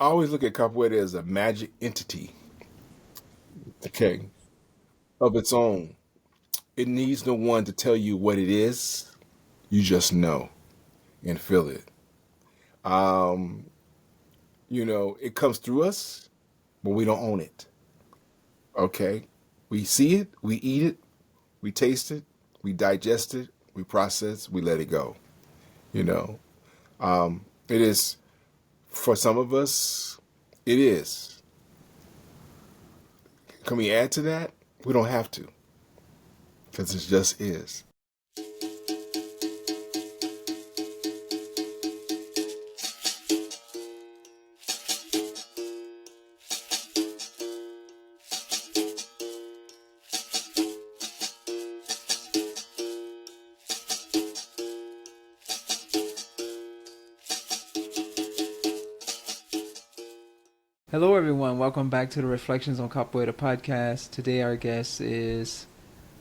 I always look at capoeira as a magic entity, okay, of its own. It needs no one to tell you what it is. You just know and feel it. Um, it comes through us, but we don't own it. Okay, we see it, we eat it, we taste it, we digest it, we process, we let it go. You know, it is for some of us. It is. Can we add to that? We don't have to, because it just is. Hello, everyone. Welcome back to the Reflections on Capoeira podcast. Today, our guest is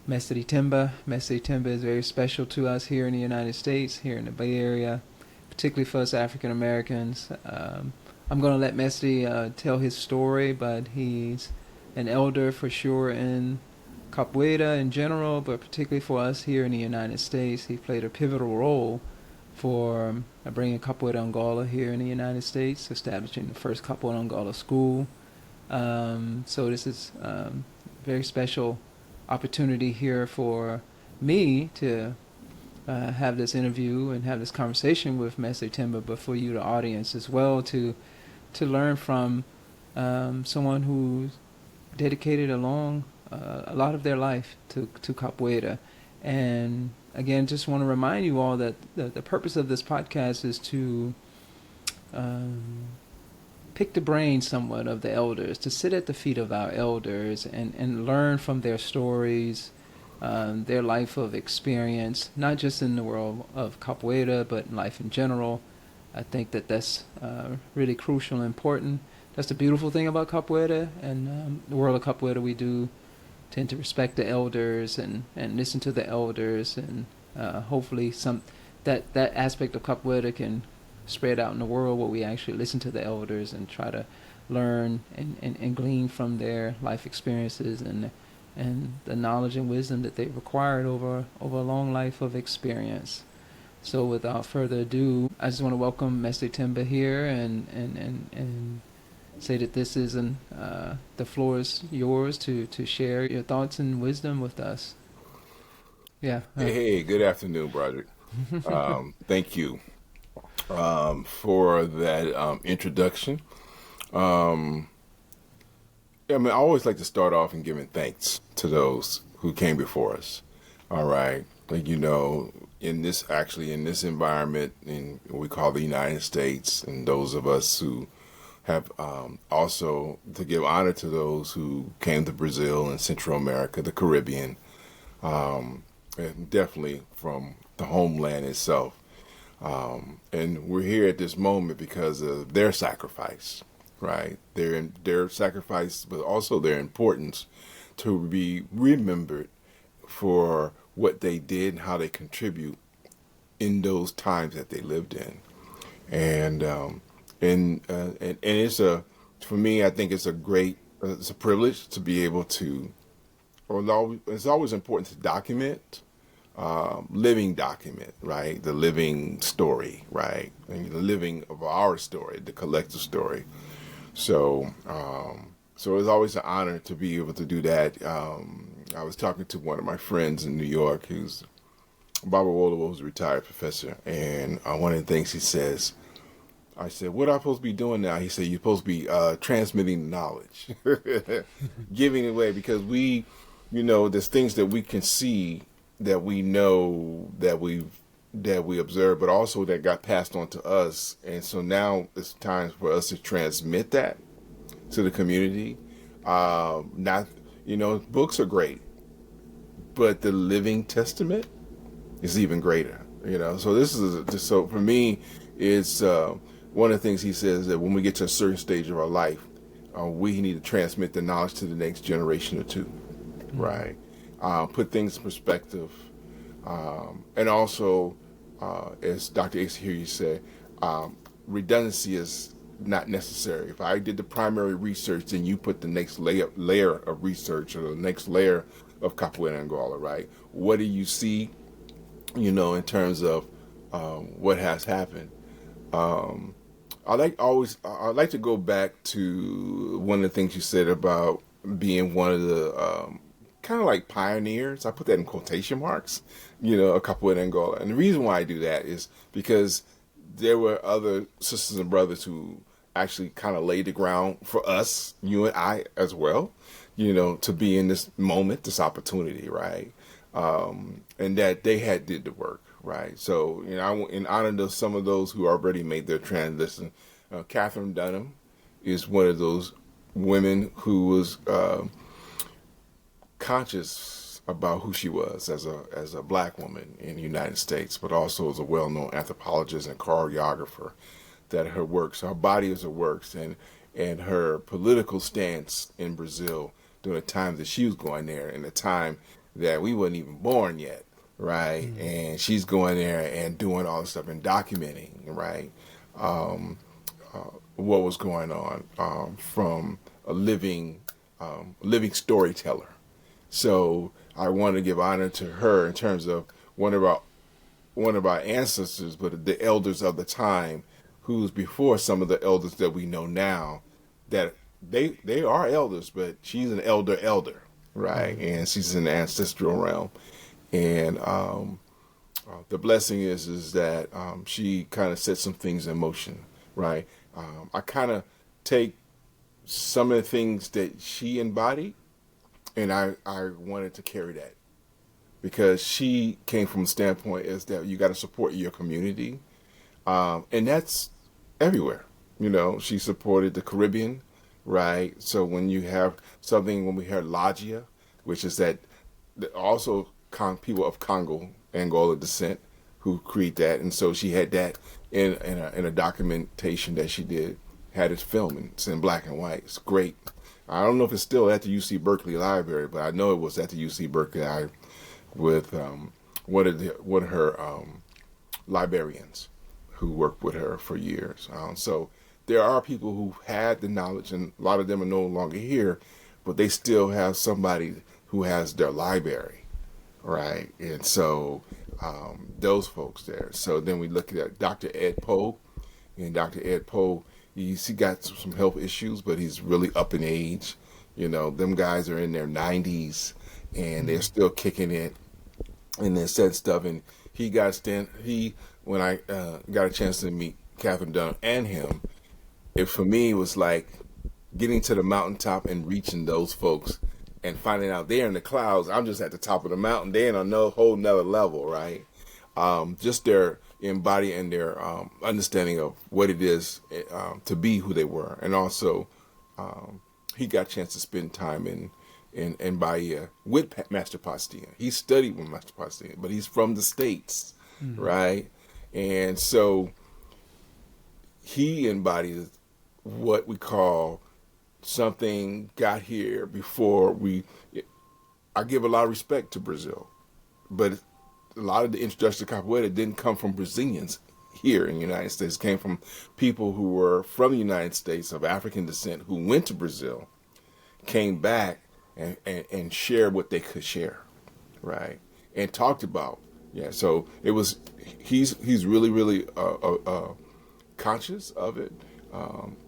Mestre Themba. Mestre Themba is very special to us here in the United States, here in the Bay Area, particularly for us African Americans. I'm going to let Mestre tell his story, but he's an elder for sure in Capoeira in general, but particularly for us here in the United States. He played a pivotal role for bringing Capoeira de Angola here in the United States, establishing the first Capoeira de Angola school. So this is a very special opportunity here for me to have this interview and have this conversation with Mestre Themba, but for you, the audience, as well, to learn from someone who's dedicated a lot of their life to Capoeira. And again, just want to remind you all that the purpose of this podcast is to pick the brain somewhat of the elders, to sit at the feet of our elders and learn from their stories, their life of experience, not just in the world of capoeira, but in life in general. I think that that's really crucial and important. That's the beautiful thing about capoeira and the world of capoeira. We do tend to respect the elders and listen to the elders, and hopefully that aspect of capoeira can spread out in the world where we actually listen to the elders and try to learn and glean from their life experiences and the knowledge and wisdom that they've acquired over a long life of experience. So without further ado, I just want to welcome Mestre Themba here and say that this is the floor is yours to share your thoughts and wisdom with us. Yeah. Hey, good afternoon, Broderick. Thank you for that introduction. I always like to start off in giving thanks to those who came before us. All right, like in this environment, in what we call the United States, and those of us who have also to give honor to those who came to Brazil and Central America, the Caribbean, and definitely from the homeland itself. And we're here at this moment because of their sacrifice, right? Their sacrifice, but also their importance to be remembered for what they did and how they contribute in those times that they lived in. And it's for me, I think it's a privilege to be able to, it's always important to document, living document, right? The living story, right? And the living of our story, the collective story. So it's always an honor to be able to do that. I was talking to one of my friends in New York, who's Baba Wolowo, who's a retired professor, and one of the things he says, I said, what am I supposed to be doing now? He said, you're supposed to be transmitting knowledge, giving it away, because there's things that we can see, that we know, that we observe, but also that got passed on to us. And so now it's time for us to transmit that to the community. Books are great, but the living testament is even greater, So this is, so for me, it's, one of the things he says that when we get to a certain stage of our life, we need to transmit the knowledge to the next generation or two, right? Put things in perspective. And also, as Dr. Ace here you said, redundancy is not necessary. If I did the primary research, then you put the next layer of research or the next layer of Capoeira Angola, right? What do you see, in terms of what has happened? Um, I like to go back to one of the things you said about being one of the kind of like pioneers. I put that in quotation marks, a Capoeira Angola. And the reason why I do that is because there were other sisters and brothers who actually kind of laid the ground for us, you and I as well, to be in this moment, this opportunity, right? And that they had did the work, right? So, in honor of some of those who already made their transition, Catherine Dunham is one of those women who was conscious about who she was as a black woman in the United States, but also as a well-known anthropologist and choreographer. That her works, her body is her works, and her political stance in Brazil during the time that she was going there, and the time that we wasn't even born yet, right? Mm-hmm. And she's going there and doing all this stuff and documenting, right? What was going on from a living storyteller. So I want to give honor to her in terms of one of our ancestors, but the elders of the time, who's before some of the elders that we know now. That they are elders, but she's an elder, right? Mm-hmm. And she's in the ancestral realm. And the blessing is that she kind of set some things in motion, right? I kind of take some of the things that she embodied, and I wanted to carry that, because she came from a standpoint is that you got to support your community, and that's everywhere. She supported the Caribbean, right? So when you have something, when we heard Logia, which is that also people of Congo, Angola descent, who create that, and so she had that in a documentation that she did, had it filmed, and it's in black and white. It's great. I don't know if it's still at the UC Berkeley Library, but I know it was at the UC Berkeley with one of her librarians who worked with her for years. So there are people who had the knowledge, and a lot of them are no longer here, but they still have somebody who has their library, right? And so those folks there. So then we look at Dr. Ed Poe, and Dr. Ed Poe, he got some health issues, but he's really up in age. Them guys are in their 90s, and they're still kicking it, and then said stuff. And when I got a chance to meet Catherine Dunn and him, it for me was like getting to the mountaintop and reaching those folks and finding out they're in the clouds. I'm just at the top of the mountain. They're on a whole nother level, right? Just their embodying their understanding of what it is to be who they were. And also, he got a chance to spend time in Bahia with Master Pastia. He studied with Master Pastia, but he's from the States, right? And so he embodies what we call something got here before I give a lot of respect to Brazil, but a lot of the introduction to capoeira didn't come from Brazilians here in the United States. It came from people who were from the United States of African descent who went to Brazil, came back and shared what they could share, right? And talked about, so it was, he's really conscious of it.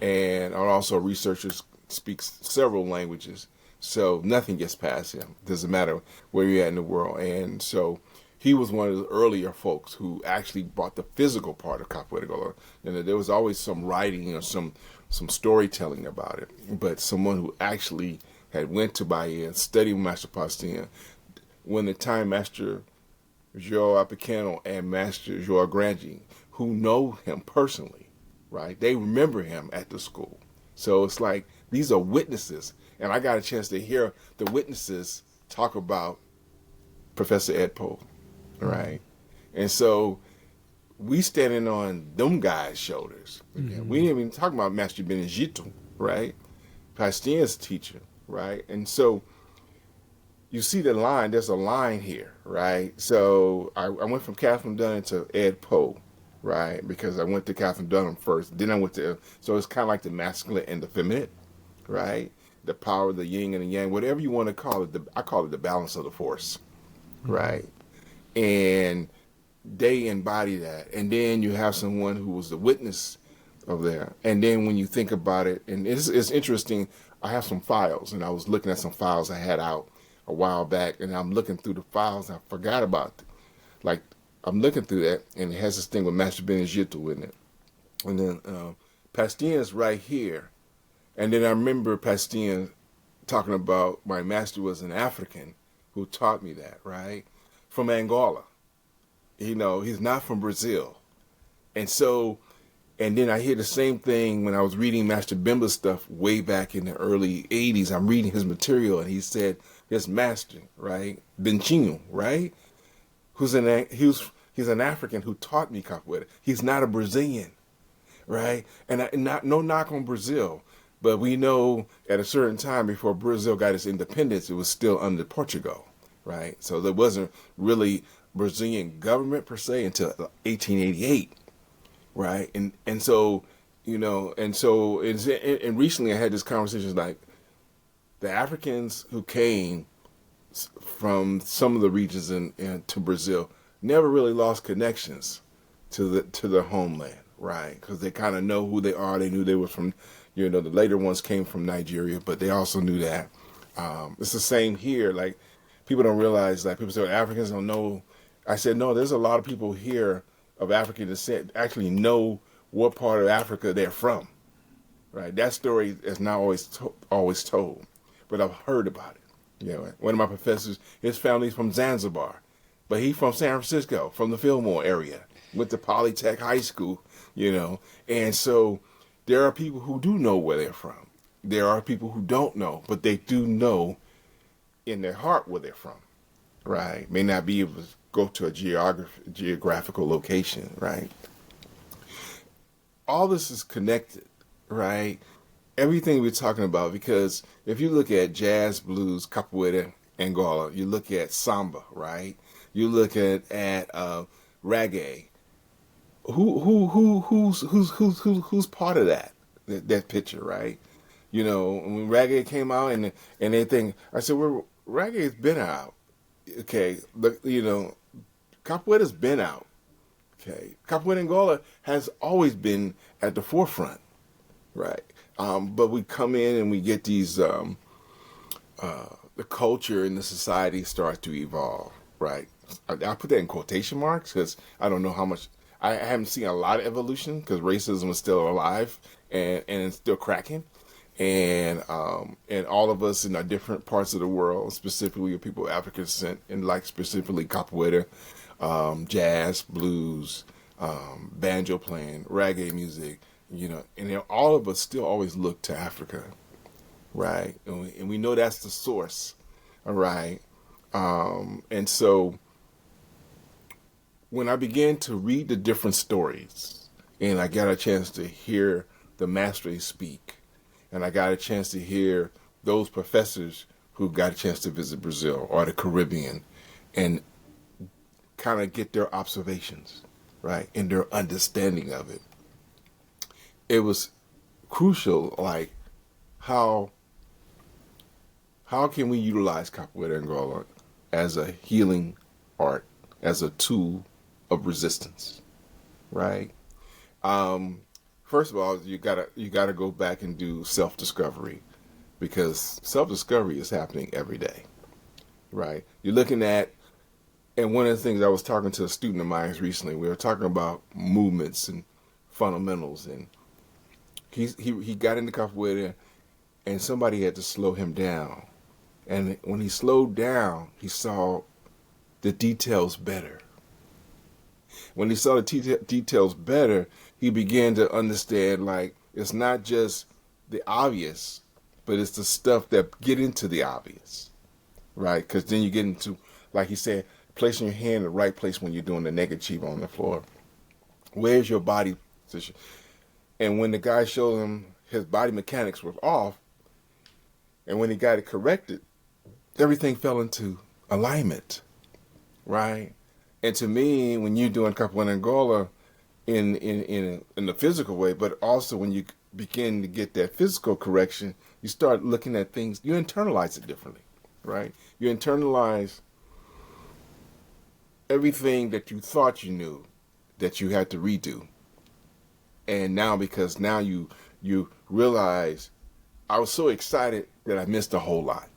And also researchers speaks several languages, so nothing gets past him. Doesn't matter where you're at in the world. And so he was one of the earlier folks who actually brought the physical part of Capoeira Angola. And there was always some writing or some storytelling about it, but someone who actually had went to Bahia and studied with Master Pastinha. When the time Master João Apicano and Master João Grande, who know him personally, right? They remember him at the school. So it's like, these are witnesses. And I got a chance to hear the witnesses talk about Professor Ed Poe, right? And so we standing on them guys' shoulders. Mm-hmm. We didn't even talk about Master Benedito, right? Pastinha's teacher, right? And so you see the line, there's a line here, right? So I went from Catherine Dunn to Ed Poe, right? Because I went to Catherine Dunham first, then I went to, so it's kind of like the masculine and the feminine, right? The power of the yin and the yang, whatever you want to call it. I call it the balance of the force, Mm-hmm. right? And they embody that. And then you have someone who was the witness of that. And then when you think about it, and it's interesting, I have some files, and I was looking at some files I had out a while back, and I'm looking through the files, and I forgot about it. Like, I'm looking through that, and it has this thing with Master Benedetto in it. And then Pastine's right here. And then I remember Pastine talking about my master was an African who taught me that, right? From Angola. He's not from Brazil. And so, and then I hear the same thing when I was reading Master Bemba's stuff way back in the early 80s. I'm reading his material, and he said his master, right? Benchinho, right? He's an African who taught me capoeira. He's not a Brazilian, right? And not no knock on Brazil, but we know at a certain time before Brazil got its independence, it was still under Portugal, right? So there wasn't really Brazilian government per se until 1888, right? And so and recently I had this conversation like the Africans who came from some of the regions to Brazil never really lost connections to the homeland, right? Because they kind of know who they are. They knew they were from, the later ones came from Nigeria, but they also knew that. It's the same here. Like, people don't realize, like, people say Africans don't know. I said, no, there's a lot of people here of African descent actually know what part of Africa they're from, right? That story is not always told, but I've heard about it. One of my professors, his family's from Zanzibar, but he's from San Francisco, from the Fillmore area, went to Polytech High School, and so there are people who do know where they're from. There are people who don't know, but they do know in their heart where they're from, right? May not be able to go to a geographical location, right? All this is connected, right? Everything we're talking about, because if you look at jazz, blues, capoeira, Angola, you look at samba, right? You look at reggae. Who's part of that picture, right? When reggae came out and they think, I said, well, reggae's been out, okay? Capoeira's been out, okay? Capoeira Angola has always been at the forefront, right? But we come in and we get these, the culture and the society starts to evolve, right? I put that in quotation marks because I don't know how much, I haven't seen a lot of evolution because racism is still alive and it's still cracking. And all of us in our different parts of the world, specifically people of African descent, and like specifically capoeira, jazz, blues, banjo playing, reggae music, and all of us still always look to Africa, right? And we know that's the source, all right? And so when I began to read the different stories, and I got a chance to hear the maestros speak, and I got a chance to hear those professors who got a chance to visit Brazil or the Caribbean and kind of get their observations, right, and their understanding of it. It was crucial, like, how can we utilize Capoeira Angola as a healing art, as a tool of resistance, right? First of all, you gotta go back and do self-discovery, because self-discovery is happening every day, right? You're looking at, and one of the things I was talking to a student of mine recently, we were talking about movements and fundamentals, and he got into capoeira, and somebody had to slow him down, and when he slowed down, he saw the details better. When he saw the details better, he began to understand, like, it's not just the obvious, but it's the stuff that get into the obvious, right? Because then you get into, like he said, placing your hand in the right place when you're doing the naked chief on the floor. Where's your body position? And when the guy showed him his body mechanics were off, and when he got it corrected, everything fell into alignment, right? And to me, when you're doing Capoeira Angola, in the physical way, but also when you begin to get that physical correction, you start looking at things, you internalize it differently, right? You internalize everything that you thought you knew that you had to redo. And now, because now you realize, I was so excited that I missed a whole lot.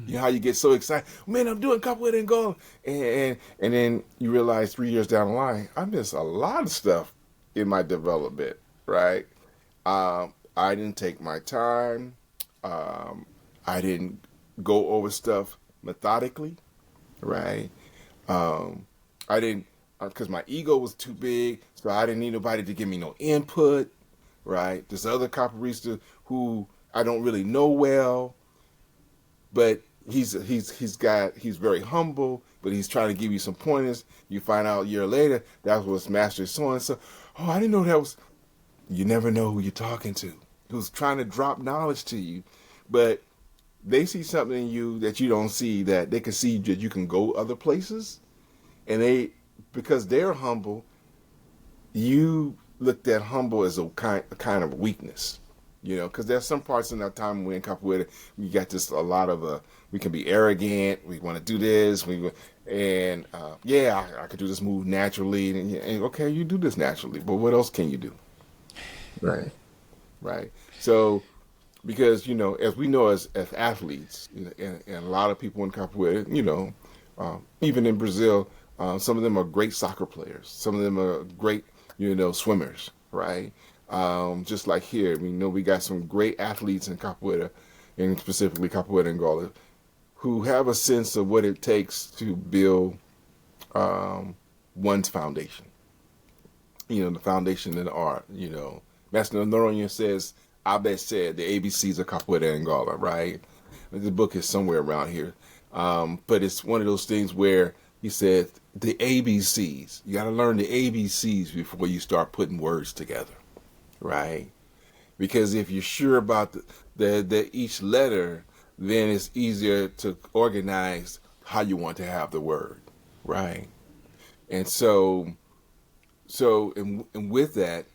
You know how you get so excited, man, I'm doing Capoeira de Angola, and then you realize 3 years down the line, I missed a lot of stuff in my development, right? I didn't take my time. I didn't go over stuff methodically, right? I didn't, because my ego was too big, so I didn't need nobody to give me no input, right? This other capoeirista who I don't really know well, but he's very humble, but he's trying to give you some pointers. You find out a year later that was Master so and so. Oh, I didn't know that was. You never know who you're talking to. Who's trying to drop knowledge to you, but they see something in you that you don't see. That they can see that you can go other places, and because they're humble, you looked at humble as a kind of weakness. You know, because there's some parts in our time when in capoeira we got this a lot of we can be arrogant. We want to do this. I could do this move naturally, and okay, you do this naturally, but what else can you do? Right, right. So because as we know as athletes, and a lot of people in capoeira, even in Brazil, some of them are great soccer players. Some of them are great, swimmers, right? Just like here, we know we got some great athletes in capoeira, and specifically Capoeira de Angola, who have a sense of what it takes to build one's foundation. The foundation in art. Mestre Acordeon says, Abed said, the ABCs of Capoeira de Angola, right? The book is somewhere around here. But it's one of those things where he said, the ABCs, you got to learn the ABCs before you start putting words together. Right, because if you're sure about the each letter, then it's easier to organize how you want to have the word, right? And and with that,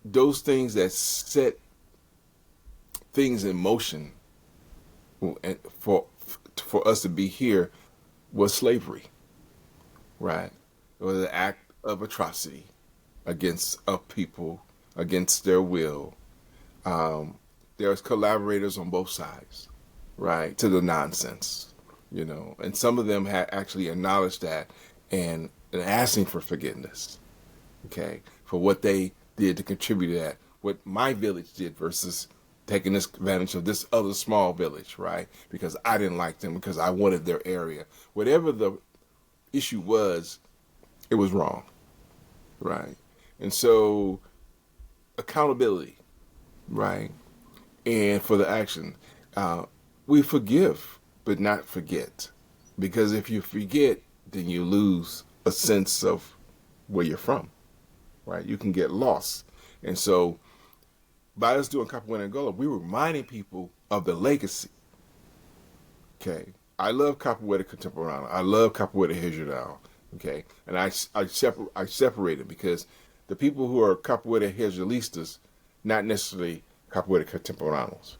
those things that set things in motion, and for us to be here, was slavery, right? It was an act of atrocity against a people, against their will. There's collaborators on both sides, right, to the nonsense, and some of them had actually acknowledged that and asking for forgiveness, okay, for what they did to contribute to that, what my village did versus taking this advantage of this other small village, right, because I didn't like them, because I wanted their area. Whatever the issue was, it was wrong, right? And so, accountability, right? And for the action, we forgive, but not forget. Because if you forget, then you lose a sense of where you're from, right? You can get lost. And so, by us doing Capoeira de Angola, we're reminding people of the legacy. Okay? I love Capoeira Contemporânea. I love Capoeira Regional. Okay? And I separate it because the people who are Capoeira Regionalistas, not necessarily Capoeira Contemporâneos,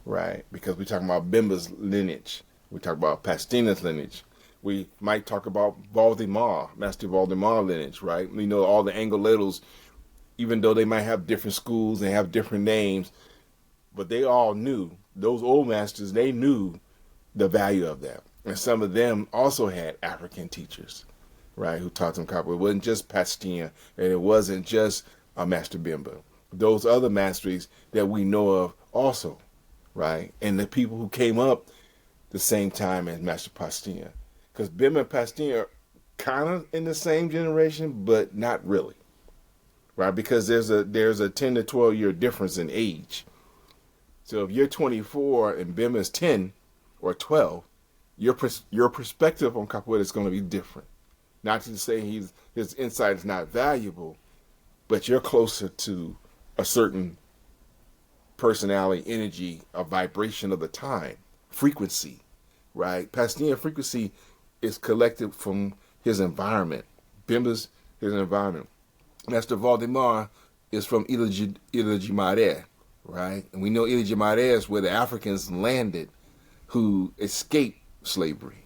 right? Because we're talking about Bemba's lineage. We talk about Pastina's lineage. We might talk about Valdemar, Master Valdemar lineage, right? We know all the Angoletos, even though they might have different schools and have different names, but they all knew, those old masters, they knew the value of that. And some of them also had African teachers, right, who taught them capoeira. It wasn't just Pastinha, and it wasn't just Master Bemba. Those other masteries that we know of also, right? And the people who came up the same time as Master Pastinha. Because Bemba and Pastinha are kind of in the same generation, but not really, right? Because there's a 10 to 12 year difference in age. So if you're 24 and Bemba's 10 or 12, your perspective on capoeira is going to be different. Not to say his insight is not valuable, but you're closer to a certain personality, energy, a vibration of the time, frequency, right? Pastinha frequency is collected from his environment. Bemba's his environment. Mestre Valdemar is from Ilha de Maré, right? And we know Ilha de Maré is where the Africans landed who escaped slavery,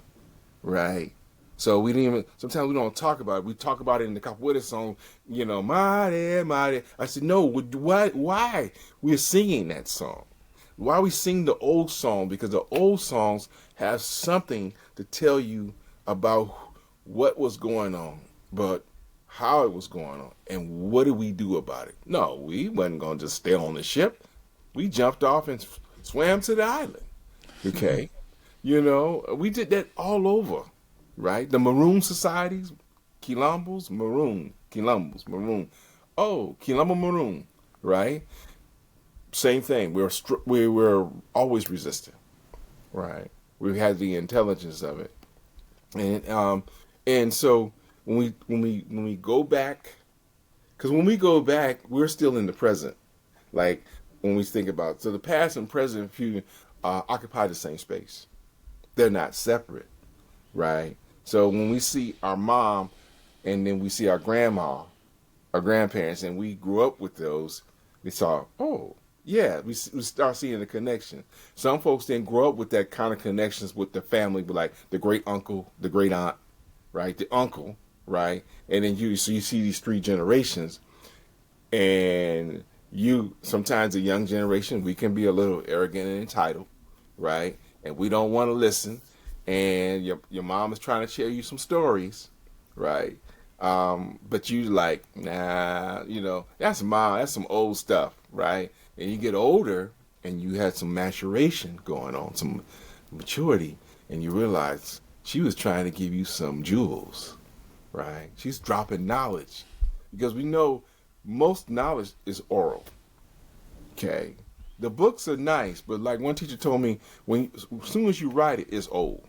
right? So we didn't even, sometimes we don't talk about it. We talk about it in the Capoeira song, Mare, Mare. I said, no, why? We're singing that song. Why we sing the old song? Because the old songs have something to tell you about what was going on, but how it was going on, and what did we do about it? No, we wasn't going to just stay on the ship. We jumped off and swam to the island, okay? We did that all over, right? The Maroon societies, Quilombos, Maroon, Quilombos, Maroon. Oh, Quilombo Maroon, right? Same thing. We were always resistant, right? We had the intelligence of it, and so when we go back, because when we go back, we're still in the present. Like when we think about, so the past and present fusion occupy the same space. They're not separate, right? So when we see our mom, and then we see our grandma, our grandparents, and we grew up with those, we saw, oh, yeah, we start seeing the connection. Some folks didn't grow up with that kind of connections with the family, but like the great uncle, the great aunt, right? The uncle, right? And then you see these three generations, and sometimes the young generation, we can be a little arrogant and entitled, right? And we don't want to listen. And your mom is trying to share you some stories, right? But you like, nah, that's some old stuff, right? And you get older and you had some maturation going on, some maturity, and you realize she was trying to give you some jewels, right? She's dropping knowledge, because we know most knowledge is oral, okay? The books are nice, but like one teacher told me, as soon as you write it, it's old,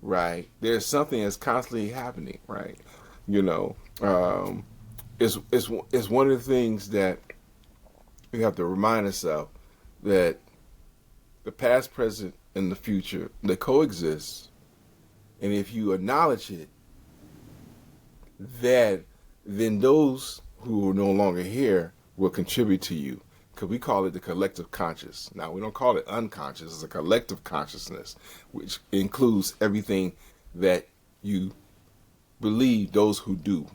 right? There's something that's constantly happening, right? It's one of the things that we have to remind ourselves, that the past, present, and the future, they coexist. And if you acknowledge it, then those who are no longer here will contribute to you. Because we call it the collective conscious. Now, we don't call it unconscious. It's a collective consciousness, which includes everything that you believe, those who do,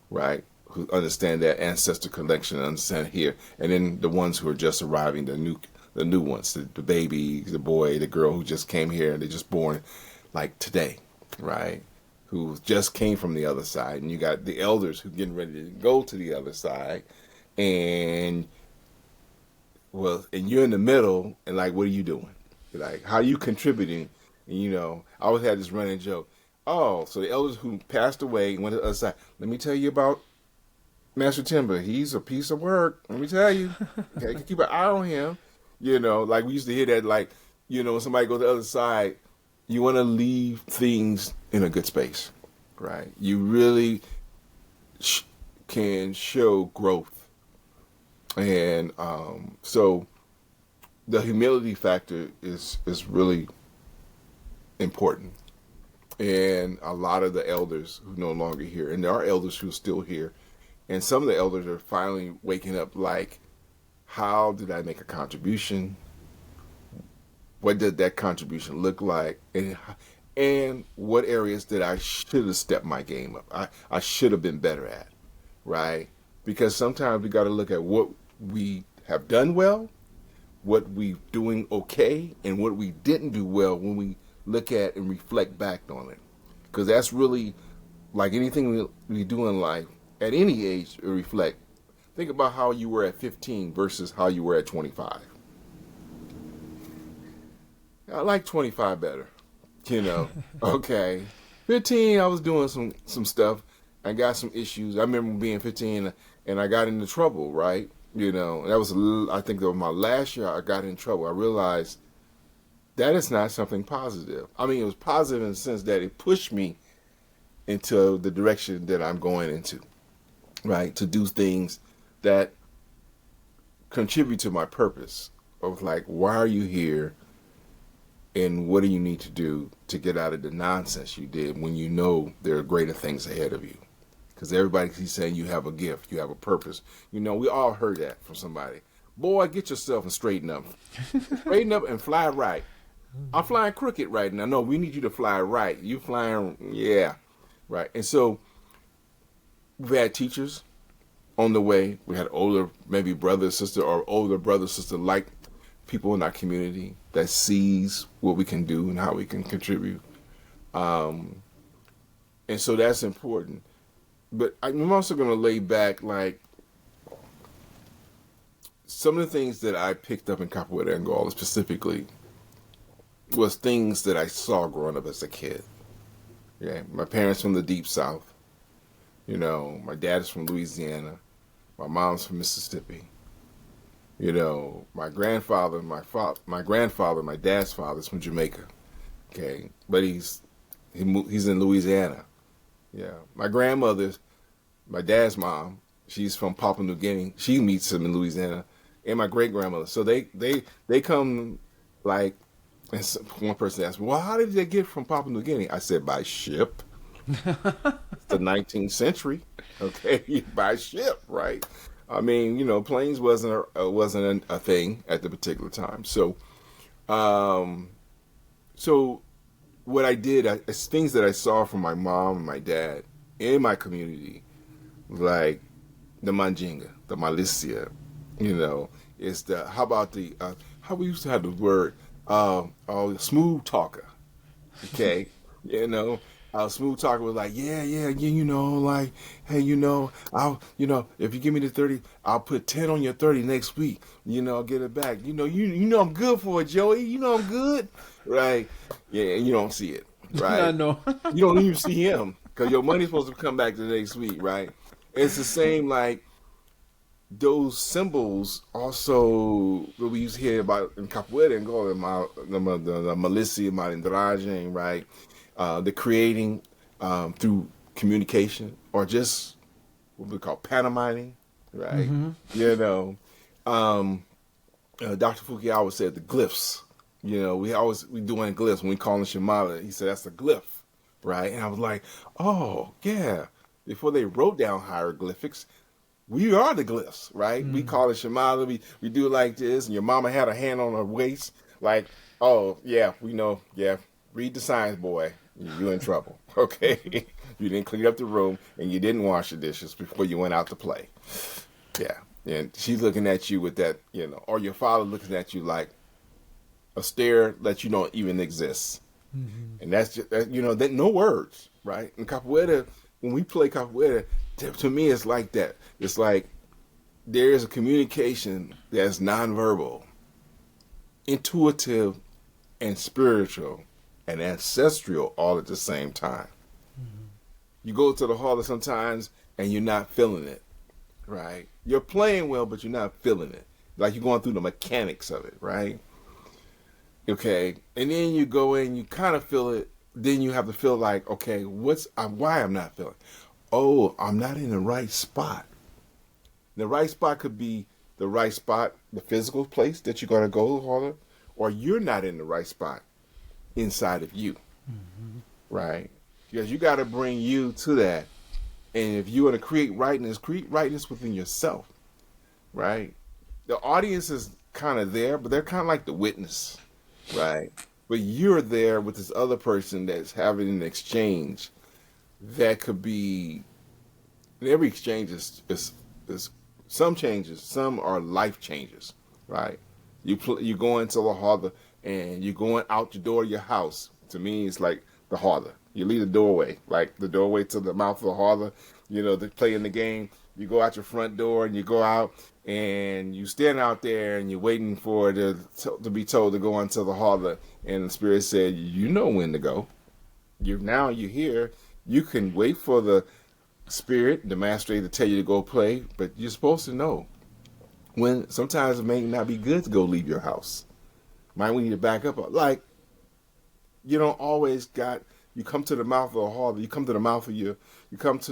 right? Who understand that ancestor connection, understand here, and then the ones who are just arriving, the new ones, the baby, the boy, the girl who just came here and they're just born like today, right? Who just came from the other side, and you got the elders who getting ready to go to the other side, and you're in the middle, and like, what are you doing? Like, how are you contributing? And I always had this running joke. Oh, so the elders who passed away went to the other side. Let me tell you about Mestre Themba. He's a piece of work. Let me tell you. Okay, keep an eye on him. Like we used to hear that, like, when somebody goes to the other side, you want to leave things in a good space, right? You really can show growth. And so the humility factor is really important. And a lot of the elders who no longer here, and there are elders who are still here, and some of the elders are finally waking up, like, how did I make a contribution? What did that contribution look like? And what areas that I should have stepped my game up? I should have been better at, right? Because sometimes we got to look at what we have done well, what we doing okay, and what we didn't do well when we look at and reflect back on it. Because that's really, like anything we do in life, at any age, reflect. Think about how you were at 15 versus how you were at 25. I like 25 better, Okay. 15, I was doing some stuff. I got some issues. I remember being 15 and I got into trouble, right? That was, I think that was my last year I got in trouble. I realized that is not something positive. I mean, it was positive in the sense that it pushed me into the direction that I'm going into, right? To do things that contribute to my purpose of, like, why are you here and what do you need to do to get out of the nonsense you did when you know there are greater things ahead of you? Because everybody keeps saying you have a gift, you have a purpose. You know, we all heard that from somebody. Boy, get yourself and straighten up. Straighten up and fly right. I'm flying crooked right now. No, we need you to fly right. You flying, yeah, right. And so we've had teachers on the way. We had older, maybe brother, sister, or older brother, sister, like people in our community that sees what we can do and how we can contribute. And so that's important. But I'm also going to lay back, like, some of the things that I picked up in Capoeira de Angola specifically was things that I saw growing up as a kid. Yeah, my parents from the deep South. You know, my dad is from Louisiana. My mom's from Mississippi. You know, my grandfather, my dad's father is from Jamaica. Okay, but he's in Louisiana. Yeah, my grandmother, my dad's mom, she's from Papua New Guinea. She meets him in Louisiana, and my great grandmother. So they come like. And one person asked me, well, how did they get from Papua New Guinea? I said, by ship. It's the 19th century. Okay, by ship, right? I mean, you know, planes wasn't a thing at the particular time. So, so what I did, it's things that I saw from my mom and my dad in my community, like the Manjinga, the Malicia, you know, is how we used to have the word, smooth talker. Okay. You know, smooth talker was like, yeah, you know, like, hey, you know, if you give me the 30, I'll put 10 on your 30 next week. You know, I'll get it back. You know I'm good for it, Joey. You know I'm good. Right. Yeah, you don't see it. Right. I know. You don't even see him because your money's supposed to come back the next week. Right. It's the same, like, those symbols also that we used to hear about in Capoeira de Angola, the Malicia, Malindragem, right? The creating through communication or just what we call pantomiming, right? Mm-hmm. You know, Dr. Fukiawa said the glyphs. You know, we doing glyphs when we call them Shimala. He said that's a glyph, right? And I was like, oh yeah. Before they wrote down hieroglyphics, we are the glyphs, right? Mm. We call it Shimala. We do it like this, and your mama had a hand on her waist, like, oh yeah, we know, yeah. Read the signs, boy. You're in trouble, okay? You didn't clean up the room, and you didn't wash the dishes before you went out to play. Yeah, and she's looking at you with that, you know, or your father looking at you like a stare that you don't even exist. Mm-hmm. And that's just, you know, that no words, right? In Capoeira, when we play Capoeira, to me, it's like that. It's like there is a communication that's nonverbal, intuitive, and spiritual, and ancestral all at the same time. Mm-hmm. You go to the hall sometimes, and you're not feeling it, right? You're playing well, but you're not feeling it. Like you're going through the mechanics of it, right? Okay, and then you go in, you kind of feel it. Then you have to feel like, okay, why I'm not feeling? Oh, I'm not in the right spot. The right spot could be the right spot, the physical place that you're going to go harder, or you're not in the right spot inside of you, mm-hmm. right? Because you got to bring you to that. And if you want to create rightness within yourself, right? The audience is kind of there, but they're kind of like the witness, right? But you're there with this other person that's having an exchange that could be, and every exchange is some changes, some are life changes, right? You go into the harder and you're going out the door of your house. To me, it's like the harder. You leave the doorway, like the doorway to the mouth of the harder, you know, to play in the game. You go out your front door and you go out and you stand out there and you're waiting for it to be told to go into the harder. And the spirit said, you know when to go. You're here. You can wait for the spirit, the master, to tell you to go play, but you're supposed to know when sometimes it may not be good to go leave your house. Might we need to back up. Like, you don't always you come to the mouth of the hall, you come to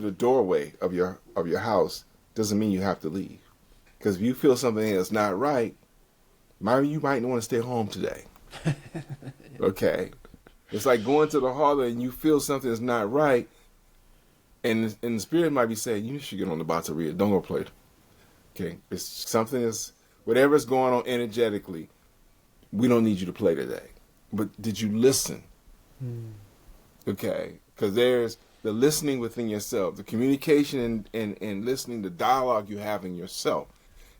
the doorway of your house, doesn't mean you have to leave. Because if you feel something that's not right, you might want to stay home today. Okay. It's like going to the hall and you feel something is not right. And the spirit might be saying, you should get on the bateria. Don't go play. Okay, it's something that's whatever's going on energetically. We don't need you to play today. But did you listen? Okay, because there's the listening within yourself, the communication and listening, the dialogue you have in yourself.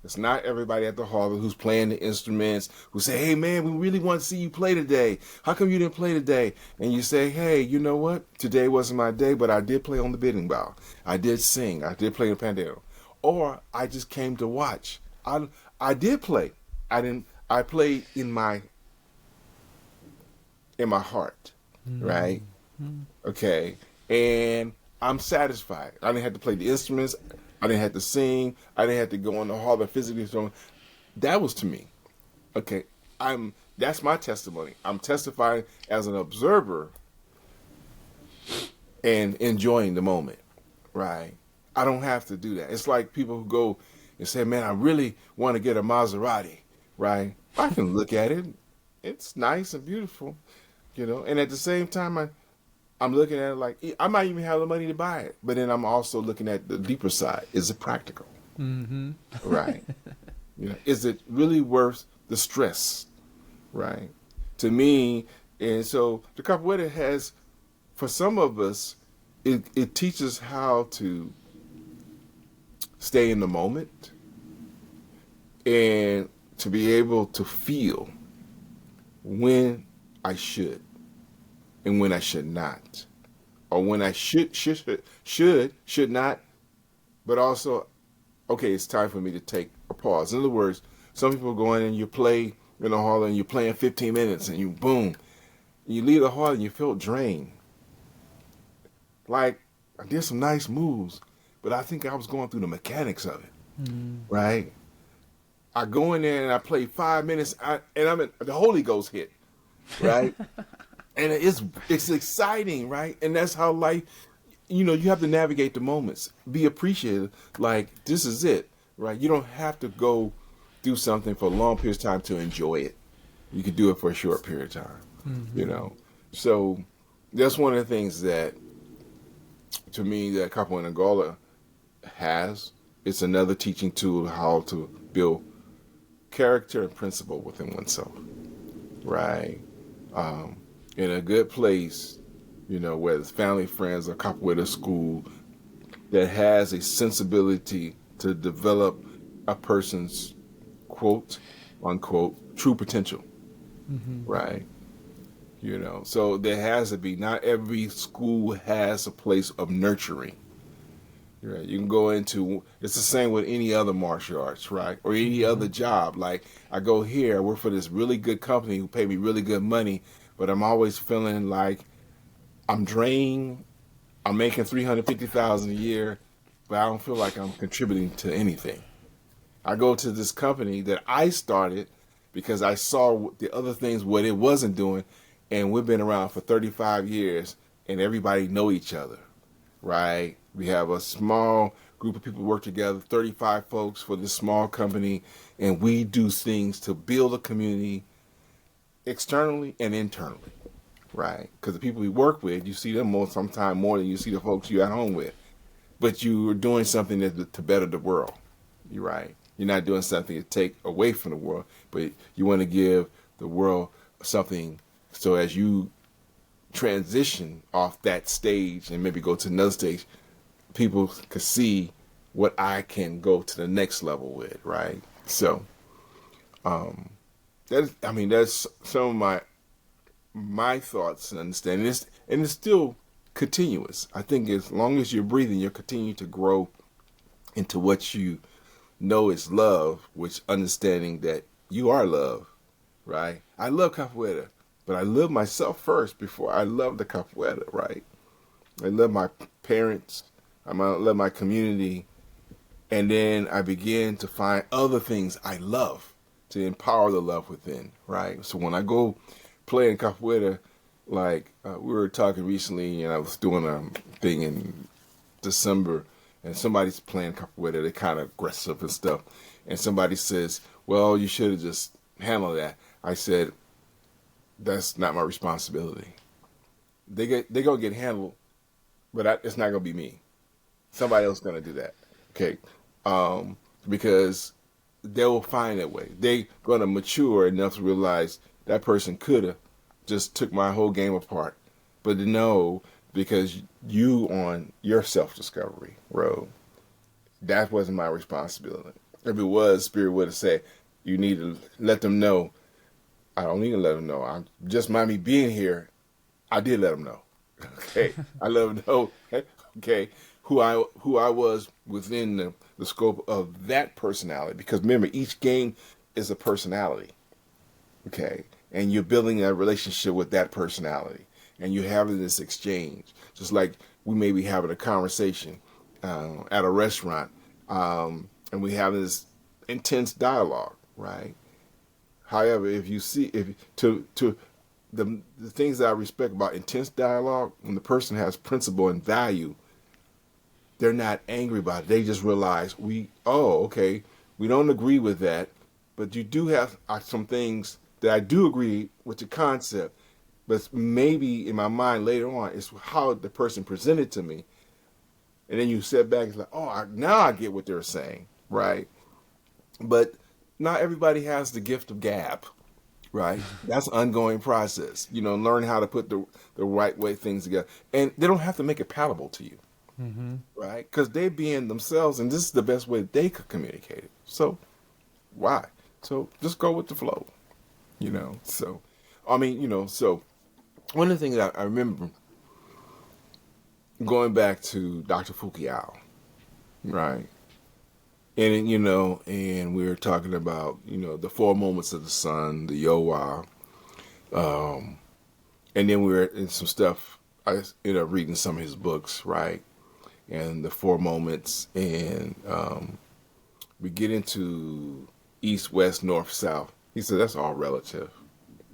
It's not everybody at the hall who's playing the instruments who say, hey, man, we really want to see you play today. How come you didn't play today? And you say, hey, you know what? Today wasn't my day, but I did play on the bidding bow. I did sing. I did play the pandero. Or I just came to watch. I did play. I played in my heart, right? Okay. And I'm satisfied. I didn't have to play the instruments. I didn't have to sing. I didn't have to go in the hall and physically sing. That was to me. Okay. That's my testimony. I'm testifying as an observer and enjoying the moment. Right. I don't have to do that. It's like people who go and say, man, I really want to get a Maserati. Right. I can look at it. It's nice and beautiful, and at the same time, I'm looking at it like I might even have the money to buy it, but then I'm also looking at the deeper side. Is it practical? Mm-hmm. Right. Is it really worth the stress? Right. To me, and so the capoeira has, for some of us, it teaches how to stay in the moment and to be able to feel when I should and when I should not, or when I should not, but also, okay, it's time for me to take a pause. In other words, some people go in and you play in the hall and you're playing 15 minutes and you boom, you leave the hall and you feel drained. Like, I did some nice moves, but I think I was going through the mechanics of it, right? I go in there and I play 5 minutes, and I'm in the Holy Ghost hit, right? And it's exciting, right? And that's how life, you have to navigate the moments, be appreciative. Like, this is it, right? You don't have to go do something for a long period of time to enjoy it. You can do it for a short period of time, So that's one of the things that, to me, that Capoeira de Angola has. It's another teaching tool how to build character and principle within oneself, right? In a good place, whether it's family, friends, or capoeira school, that has a sensibility to develop a person's quote unquote true potential, right? So there has to be. Not every school has a place of nurturing. Right. You can go into, it's the same with any other martial arts, right? Or any other job. Like, I go here, I work for this really good company who pay me really good money, but I'm always feeling like I'm drained. I'm making $350,000 a year, but I don't feel like I'm contributing to anything. I go to this company that I started because I saw the other things what it wasn't doing, and we've been around for 35 years, and everybody know each other, right? We have a small group of people work together, 35 folks for this small company, and we do things to build a community externally and internally, right? Because the people we work with, you see them sometimes more than you see the folks you're at home with. But you are doing something to better the world, you're right. You're not doing something to take away from the world, but you want to give the world something, so as you transition off that stage and maybe go to another stage, people could see what I can go to the next level with, right? So, that's some of my thoughts and understanding. It's still continuous. I think as long as you're breathing, you'll continue to grow into what you know is love, which understanding that you are love, right? I love capoeira, but I love myself first before I love the capoeira, right? I love my parents. I love my community. And then I begin to find other things I love to empower the love within, right? So when I go play in capoeira, like we were talking recently, and I was doing a thing in December, and somebody's playing capoeira, they're kind of aggressive and stuff. And somebody says, well, you should have just handled that. I said, that's not my responsibility. They're going to get handled, but it's not going to be me. Somebody else is going to do that. Okay. Because they'll find that way. They're going to mature enough to realize that person could have just took my whole game apart. But no, because you on your self-discovery road, that wasn't my responsibility. If it was, Spirit would have said, you need to let them know. I don't need to let them know. I'm just by me being here. I did let them know. Okay, I let them know. Okay, who I was within the scope of that personality. Because remember, each game is a personality. Okay, and you're building a relationship with that personality, and you're having this exchange. Just like we may be having a conversation at a restaurant, and we have this intense dialogue, right? However, if to the things that I respect about intense dialogue, when the person has principle and value, they're not angry about it. They just realize okay, we don't agree with that, but you do have some things that I do agree with the concept, but maybe in my mind later on, it's how the person presented to me. And then you sit back and it's like, now I get what they're saying, right? But not everybody has the gift of gab, right? That's an ongoing process. Learn how to put the right way things together. And they don't have to make it palatable to you, right? Because they being themselves, and this is the best way they could communicate it. So why? So just go with the flow, So, so one of the things that I remember going back to Dr. Fukuyama, right? And, and we were talking about, the 4 moments of the sun, the Yowa. And then we were in some stuff, I ended up reading some of his books, right? And the 4 moments. And we get into east, west, north, south. He said, that's all relative.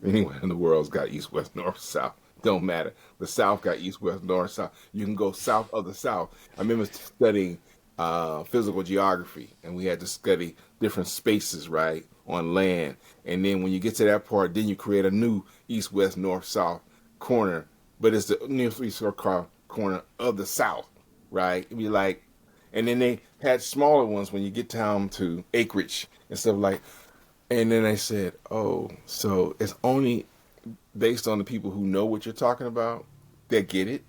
Anyone in the world's got east, west, north, south. Don't matter. The South got east, west, north, south. You can go south of the South. I remember studying physical geography, and we had to study different spaces, right, on land. And then when you get to that part, then you create a new east, west, north, south corner, but it's the new east corner of the South, right? It'd be like, and then they had smaller ones when you get down to acreage and stuff like. And then they said, so it's only based on the people who know what you're talking about that get it.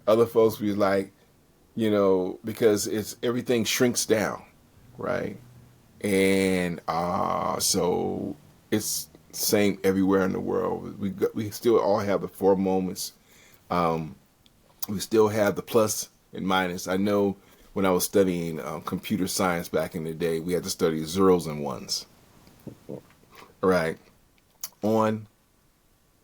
Other folks be like, because it's everything shrinks down, right? And so it's same everywhere in the world. We still all have the 4 moments. We still have the plus and minus. I know when I was studying computer science back in the day, we had to study zeros and ones, right? On,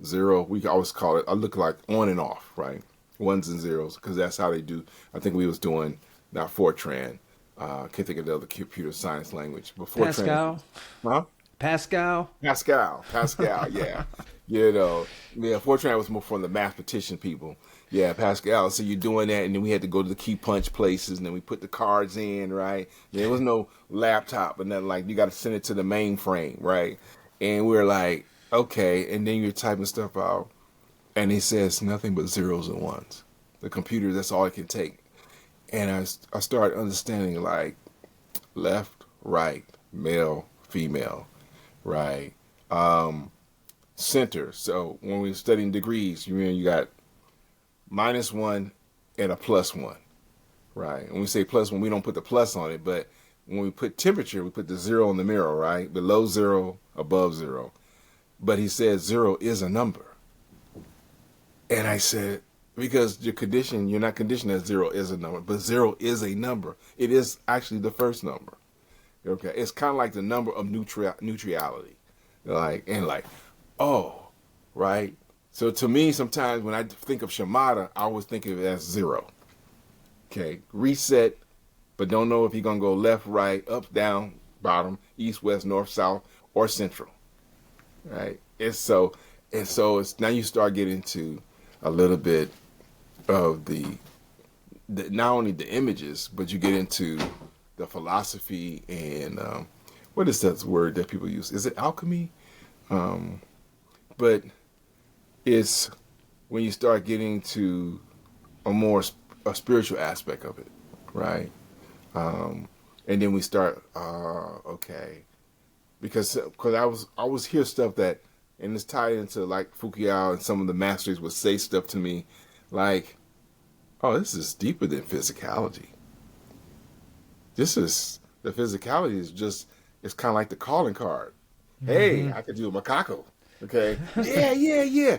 zero, we always call it, I look like on and off, right? Ones and zeros, because that's how they do. I think we was doing, not Fortran. Can't think of the other computer science language. But Fortran. Pascal? Huh? Pascal? Pascal, yeah. Fortran was more for the mathematician people. Yeah, Pascal. So you're doing that, and then we had to go to the key punch places, and then we put the cards in, right? There was no laptop, and nothing like, you got to send it to the mainframe, right? And we were like, okay, and then you're typing stuff out, and it says nothing but zeros and ones. The computer, that's all it can take. And I started understanding, like, left, right, male, female, right? Center. So when we were studying degrees, you got -1 and a +1, right? When we say +1, we don't put the plus on it, but when we put temperature, we put the 0 in the middle, right? Below 0, above 0. But he said 0 is a number. And I said, because you're not conditioned that 0 is a number, but 0 is a number. It is actually the first number. Okay, it's kind of like the number of neutrality. Right? So to me, sometimes when I think of Shimada, I always think of it as 0. Okay, reset, but don't know if you're going to go left, right, up, down, bottom, east, west, north, south, or central. Right? It's now you start getting to a little bit of the not only the images, but you get into the philosophy and what is that word that people use? Is it alchemy? But it's when you start getting to a spiritual aspect of it, right? And then we start, okay, because I was hear stuff that, and it's tied into like Fukuyama and some of the masters would say stuff to me, like, oh, this is deeper than physicality. This is the physicality is just it's kind of like the calling card. Hey, Mm-hmm. I could do a macaco. Okay, yeah, yeah, yeah.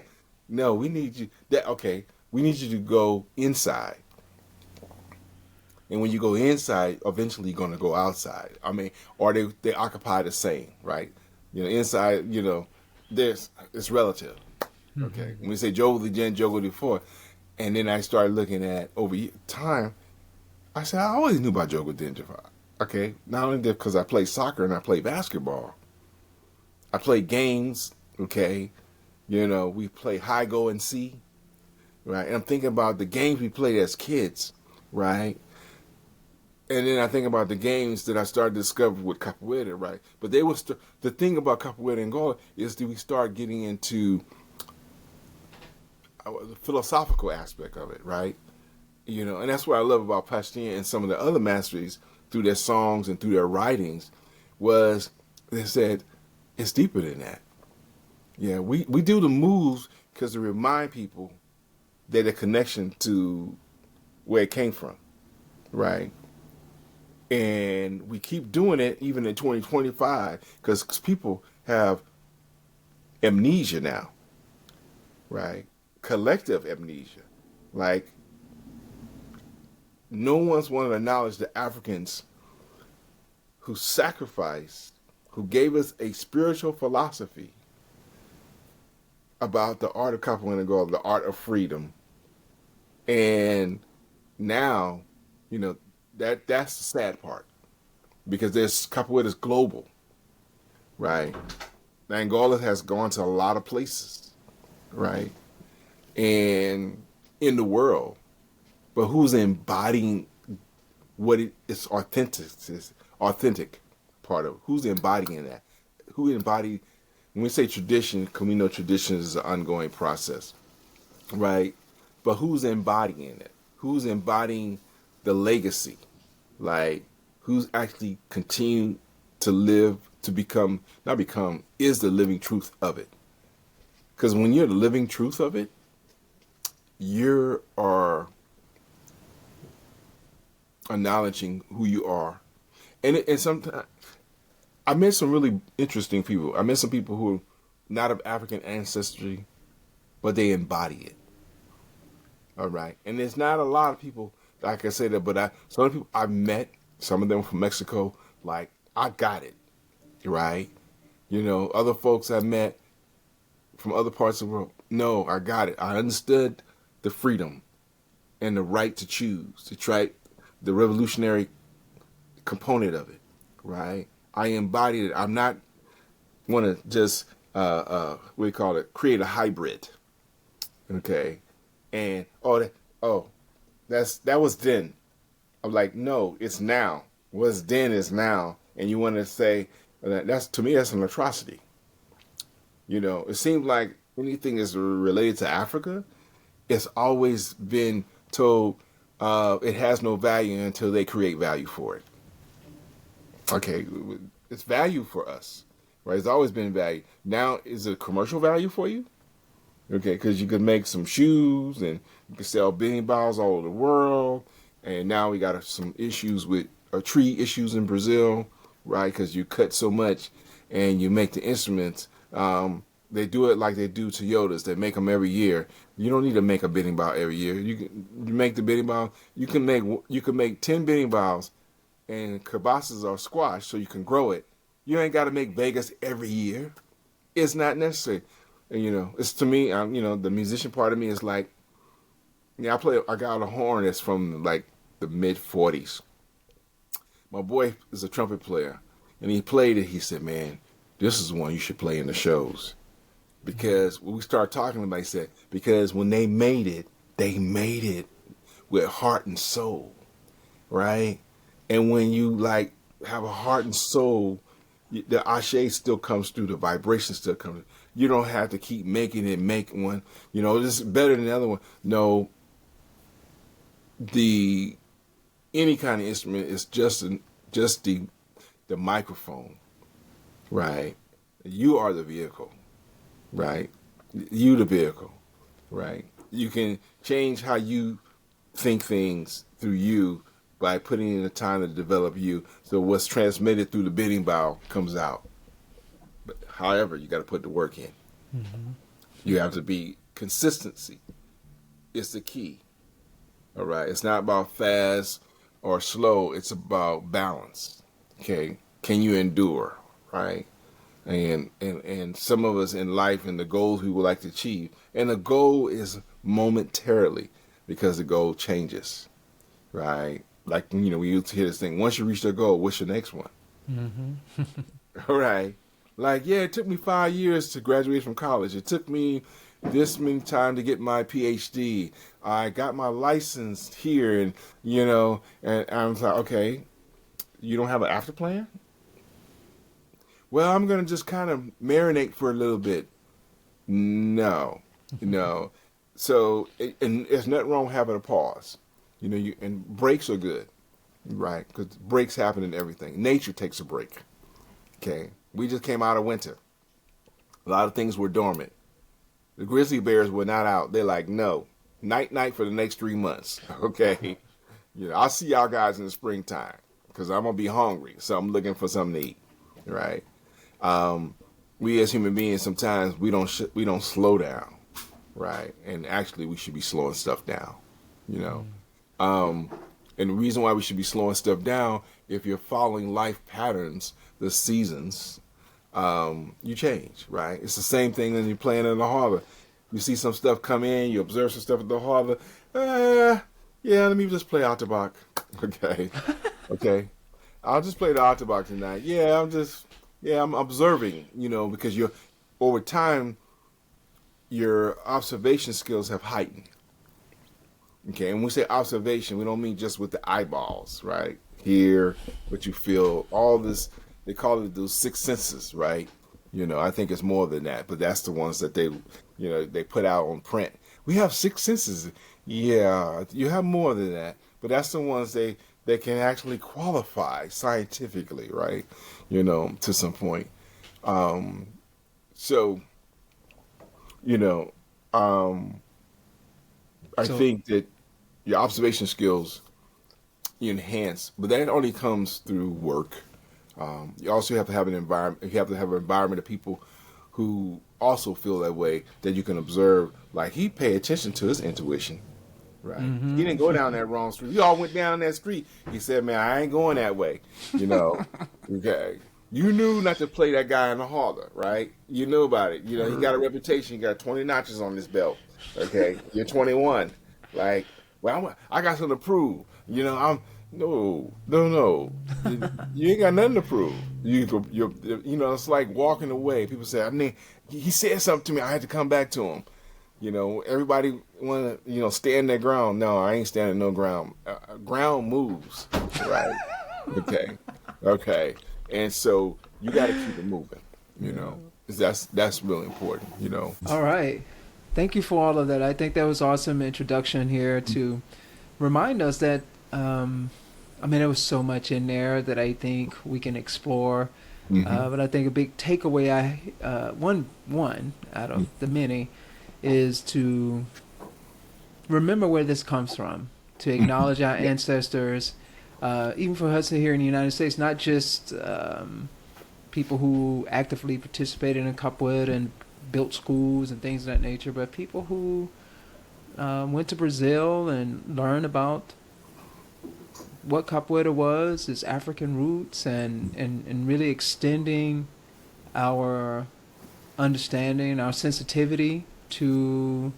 No, we need you. That okay? We need you to go inside. And when you go inside, eventually you're going to go outside. I mean, or they occupy the same, right? Inside, there's it's relative. Okay, Mm-hmm. when we say Jogo the Gen, Jogo the Four, and then I started looking at over time. I said I always knew about Jogo Denja. Okay, not only because I play soccer and I play basketball, I play games. Okay, we play high go and see, right? And I'm thinking about the games we played as kids, right? And then I think about the games that I started to discover with capoeira, right? But the thing about capoeira de Angola is that we start getting into the philosophical aspect of it, right? And that's what I love about Pashtun and some of the other masters through their songs and through their writings was they said it's deeper than that. Yeah, we do the moves because to remind people that a connection to where it came from, right? And we keep doing it even in 2025 because people have amnesia now, right? Collective amnesia. Like, no one's wanting to acknowledge the Africans who sacrificed, who gave us a spiritual philosophy about the art of Capoeira Angola, the art of freedom. And now, that's the sad part because there's capoeira is global, right? Angola has gone to a lot of places, right? And in the world, but who's embodying what it's authentic part of it? Who's embodying that? Who embodied? When we say tradition, because we know tradition is an ongoing process, right? But who's embodying it? Who's embodying the legacy? Like, who's actually continuing to live, to become, not become, is the living truth of it. Because when you're the living truth of it, you are acknowledging who you are. And sometimes, I met some really interesting people. I met some people who are not of African ancestry, but they embody it. All right. And there's not a lot of people that I can say that, but some of the people I've met, some of them from Mexico, like, I got it. Right? Other folks I met from other parts of the world, no, I got it. I understood the freedom and the right to choose, to try the revolutionary component of it. Right? I embodied it. I'm not want to just, what do you call it, create a hybrid. Okay? And, that was then. I'm like, no, it's now. What's then is now. And you want to say, to me, that's an atrocity. It seems like anything that's related to Africa, it's always been told it has no value until they create value for it. Okay, it's value for us, right? It's always been value. Now, is it commercial value for you? Okay, because you could make some shoes and you can sell billion balls all over the world. And now we got some issues with tree issues in Brazil, right? Because you cut so much and you make the instruments. They do it like they do Toyotas. They make them every year. You don't need to make a bidding bow every year. You make the bidding bow. You can make 10 bidding bows, and kibasas are squash, so you can grow it. You ain't got to make Vegas every year. It's not necessary. And, it's to me. The musician part of me is like, I got a horn that's from like the mid '40s. My boy is a trumpet player, and he played it. He said, "Man, this is the one you should play in the shows." Because when we started talking about it, he said, because when they made it with heart and soul, right? And when you like have a heart and soul, the ashe still comes through, the vibration still comes. You don't have to keep making it, make one. This is better than the other one. No, the any kind of instrument is just the microphone, right? You are the vehicle, right? You the vehicle, right? You can change how you think things through you by putting in the time to develop you. So what's transmitted through the bidding bow comes out. But however, you got to put the work in. Mm-hmm. You have to be consistency. It's the key. All right. It's not about fast or slow. It's about balance. Okay. Can you endure? Right. And some of us in life and the goals we would like to achieve. And the goal is momentarily because the goal changes. Right. Like, we used to hear this thing. Once you reach the goal, what's your next one? Mm-hmm. All right. Like, yeah, it took me 5 years to graduate from college. It took me this many time to get my PhD. I got my license here, and I was like, okay, you don't have an after plan? Well, I'm going to just kind of marinate for a little bit. No. So, and there's nothing wrong with having a pause. And breaks are good, right? Because breaks happen in everything. Nature takes a break. Okay. We just came out of winter. A lot of things were dormant. The grizzly bears were not out. They're like, no, night for the next 3 months. Okay. I'll see y'all guys in the springtime because I'm going to be hungry. So I'm looking for something to eat. Right. We as human beings, sometimes we don't slow down. Right. And actually we should be slowing stuff down, and the reason why we should be slowing stuff down, if you're following life patterns, the seasons, you change, right? It's the same thing when you're playing in the harbor. You see some stuff come in, you observe some stuff at the harbor. Yeah, let me just play Otterbach. Okay. I'll just play the Otterbach tonight. Yeah, I'm observing, because over time, your observation skills have heightened. Okay, and when we say observation, we don't mean just with the eyeballs, right? Hear, what you feel, all this, they call it those six senses, right? I think it's more than that, but that's the ones that they put out on print. We have six senses. Yeah, you have more than that, but that's the ones they can actually qualify scientifically, right? To some point. I think that your observation skills you enhance, but that only comes through work. You also have to have an environment. You have to have an environment of people who also feel that way, that you can observe. Like, he paid attention to his intuition, right? Mm-hmm. He didn't go down that wrong street. We all went down that street. He said, "Man, I ain't going that way." Okay. You knew not to play that guy in the harbor, right? You knew about it. He got a reputation. He got 20 notches on his belt. Okay, you're 21. Like, well, I got something to prove. I'm no. You ain't got nothing to prove. It's like walking away. People say, he said something to me. I had to come back to him. Everybody want to stand their ground. No, I ain't standing no ground. Ground moves, right? Okay. And so you got to keep it moving. That's really important. All right. Thank you for all of that. I think that was awesome introduction here to remind us that, there was so much in there that I think we can explore. Mm-hmm. But I think a big takeaway, one out of the many, is to remember where this comes from, to acknowledge our ancestors, even for us here in the United States, not just people who actively participated in capoeira and built schools and things of that nature, but people who went to Brazil and learned about what capoeira was, its African roots, and really extending our understanding, our sensitivity to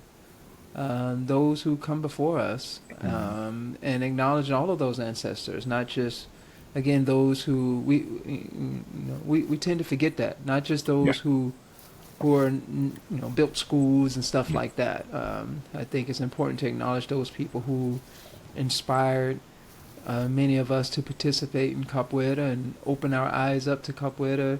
those who come before us, and acknowledge all of those ancestors, not just, again, those who we tend to forget that, not just those who are built schools and stuff like that. I think it's important to acknowledge those people who inspired many of us to participate in capoeira and open our eyes up to capoeira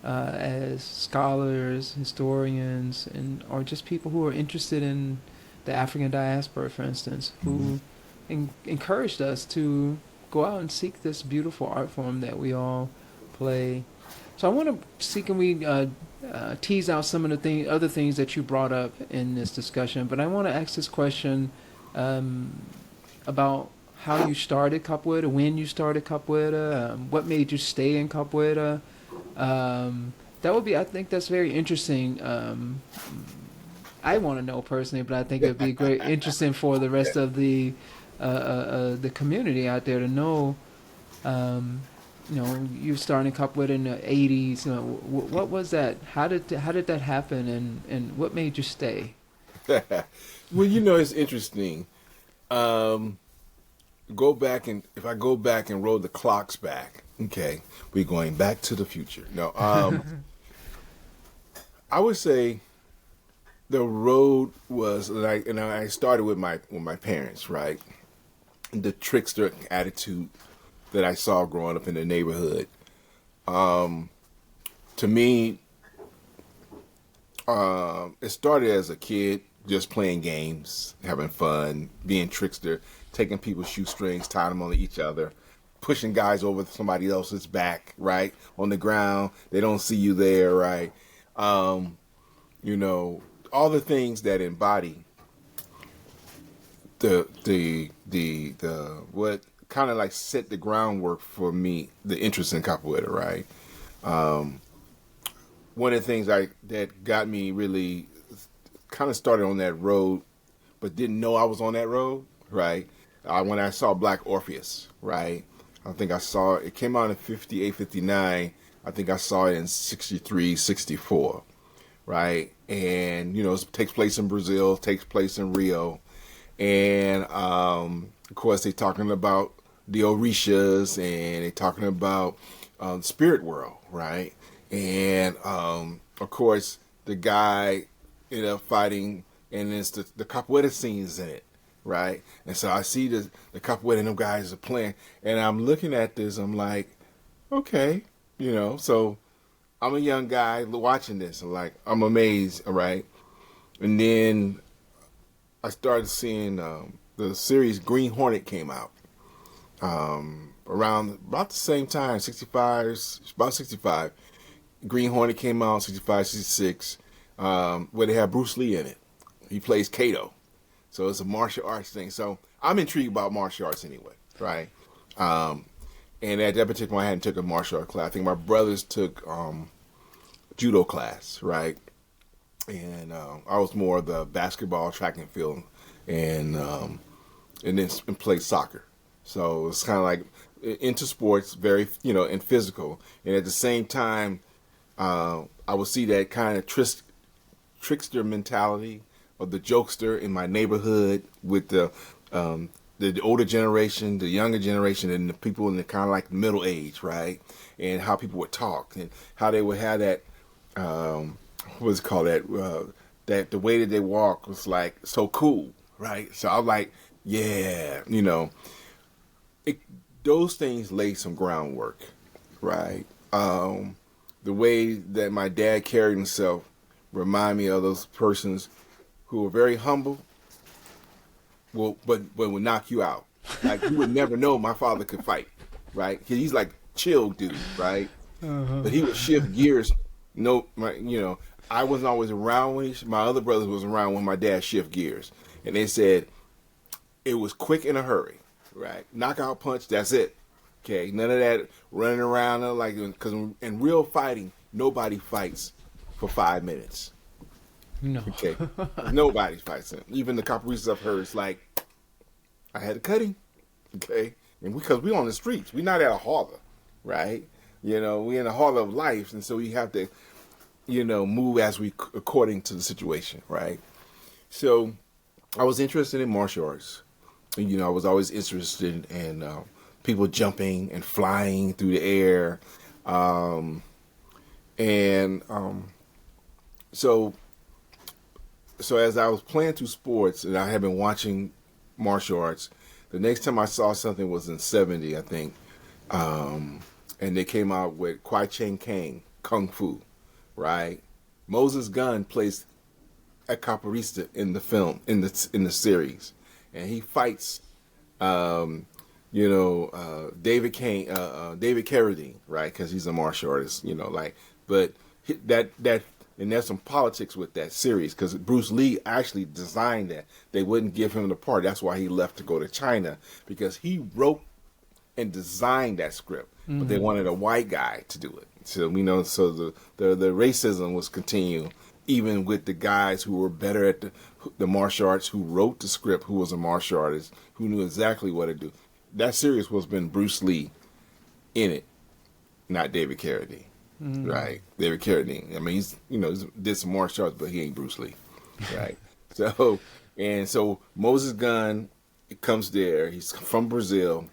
as scholars, historians, or just people who are interested in the African diaspora, for instance, who encouraged us to go out and seek this beautiful art form that we all play. So I want to see, can we tease out some of the other things that you brought up in this discussion? But I want to ask this question about how you started capoeira, when you started capoeira, what made you stay in capoeira. That would be, I think that's very interesting. I want to know personally, but I think it would be great, interesting for the rest of the community out there to know. You started capoeira in the '80s. What was that? How did that happen, and what made you stay? Well, it's interesting. If I go back and roll the clocks back, okay, we're going back to the future. No, I would say the road was like, I started with my parents, right? The trickster attitude that I saw growing up in the neighborhood. To me, it started as a kid, just playing games, having fun, being trickster, taking people's shoestrings, tying them on each other, pushing guys over somebody else's back, right, on the ground. They don't see you there, right? All the things that embody the what kind of like set the groundwork for me, the interest in capoeira, right? One of the things that got me really kind of started on that road, but didn't know I was on that road, right? When I saw Black Orpheus, right? I think I saw it came out in 58, 59. I think I saw it in 63, 64, right? And, it takes place in Brazil, takes place in Rio. And, of course, they're talking about the Orishas, and they're talking about spirit world, right? And, of course, the guy ended up fighting, and it's the capoeira scenes in it, right? And so I see the capoeira and them guys are playing, and I'm looking at this, I'm like, okay, so I'm a young guy watching this, I'm amazed, all right? And then I started seeing the series Green Hornet came out around about the same time, about 65. Green Hornet came out, 65, 66, where they have Bruce Lee in it. He plays Kato. So it's a martial arts thing. So I'm intrigued about martial arts anyway, right? And at that particular point, I hadn't took a martial art class. I think my brothers took judo class, right? And I was more of the basketball, track and field, and then played soccer. So it's kind of like into sports, very and physical. And at the same time, I would see that kind of trickster mentality of the jokester in my neighborhood with the older generation, the younger generation, and the people in the kind of like middle age, right? And how people would talk and how they would have that, what's it called, that the way that they walk was like so cool, right? So I'm like, yeah, those things lay some groundwork, right? The way that my dad carried himself remind me of those persons who were very humble, but would knock you out. Like, you would never know my father could fight, right? He's like chill dude, right? Uh-huh. But he would shift gears. I wasn't always around when my other brothers was around when my dad shift gears, and they said it was quick in a hurry, right? Knockout punch, that's it. Okay, none of that running around because in real fighting, nobody fights for 5 minutes. No. Okay. Nobody fights him. Even the capoeiristas I've heard, it's like, I had to cut him. Okay. And because we're on the streets, we're not at a holler, right? We're in a hall of life, and so we have to, move according to the situation, right? So I was interested in martial arts. And, I was always interested in people jumping and flying through the air. So as I was playing through sports and I had been watching martial arts, the next time I saw something was in 70, I think. And they came out with Kwai Chang Kang, Kung Fu, right? Moses Gunn plays a capoeirista in the film, in the series. And he fights David Carradine, right? Because he's a martial artist, but that and there's some politics with that series because Bruce Lee actually designed that. They wouldn't give him the part. That's why he left to go to China because he wrote and designed that script, but they wanted a white guy to do it. So so the racism was continuing even with the guys who were better at the martial arts, who wrote the script, who was a martial artist, who knew exactly what to do. That series was been Bruce Lee in it, not David Carradine. Right. David Carradine. I mean, he's did some martial arts, but he ain't Bruce Lee. Right. So Moses Gunn comes there. He's from Brazil.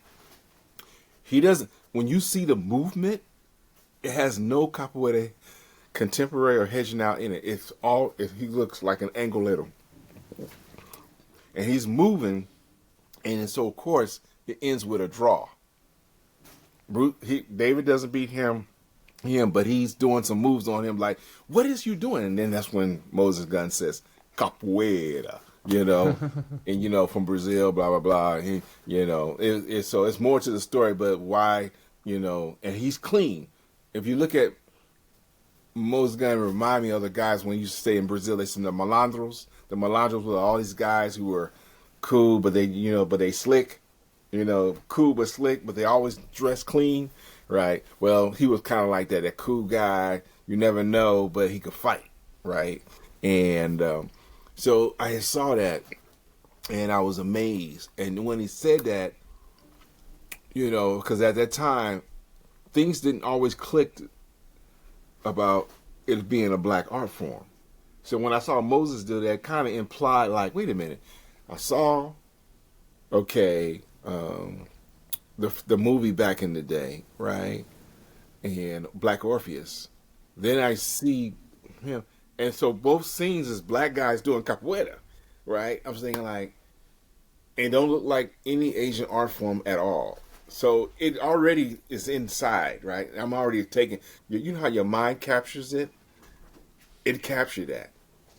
He doesn't, when you see the movement, it has no capoeira contemporary or regional in it. He looks like an angolero. And he's moving, and so of course it ends with a draw. David doesn't beat him, but he's doing some moves on him like, what is you doing? And then that's when Moses Gunn says, capoeira, and from Brazil, blah, blah, blah. So it's more to the story, but why, and he's clean. If you look at Moses Gunn, remind me of the guys when you used to stay in Brazil, they said the malandros. The malandros were all these guys who were cool, but they slick, cool but slick, but they always dress clean. Right. Well, he was kind of like that cool guy. You never know, but he could fight. Right. And so I saw that and I was amazed. And when he said that, because at that time, things didn't always click about it being a black art form. So when I saw Moses do that, it kind of implied like, wait a minute. I saw, the movie back in the day, right? And Black Orpheus. Then I see him. And so both scenes is black guys doing capoeira, right? I was thinking like, and don't look like any Asian art form at all. So it already is inside, right? I'm already taking, you know how your mind captures it? It captured that,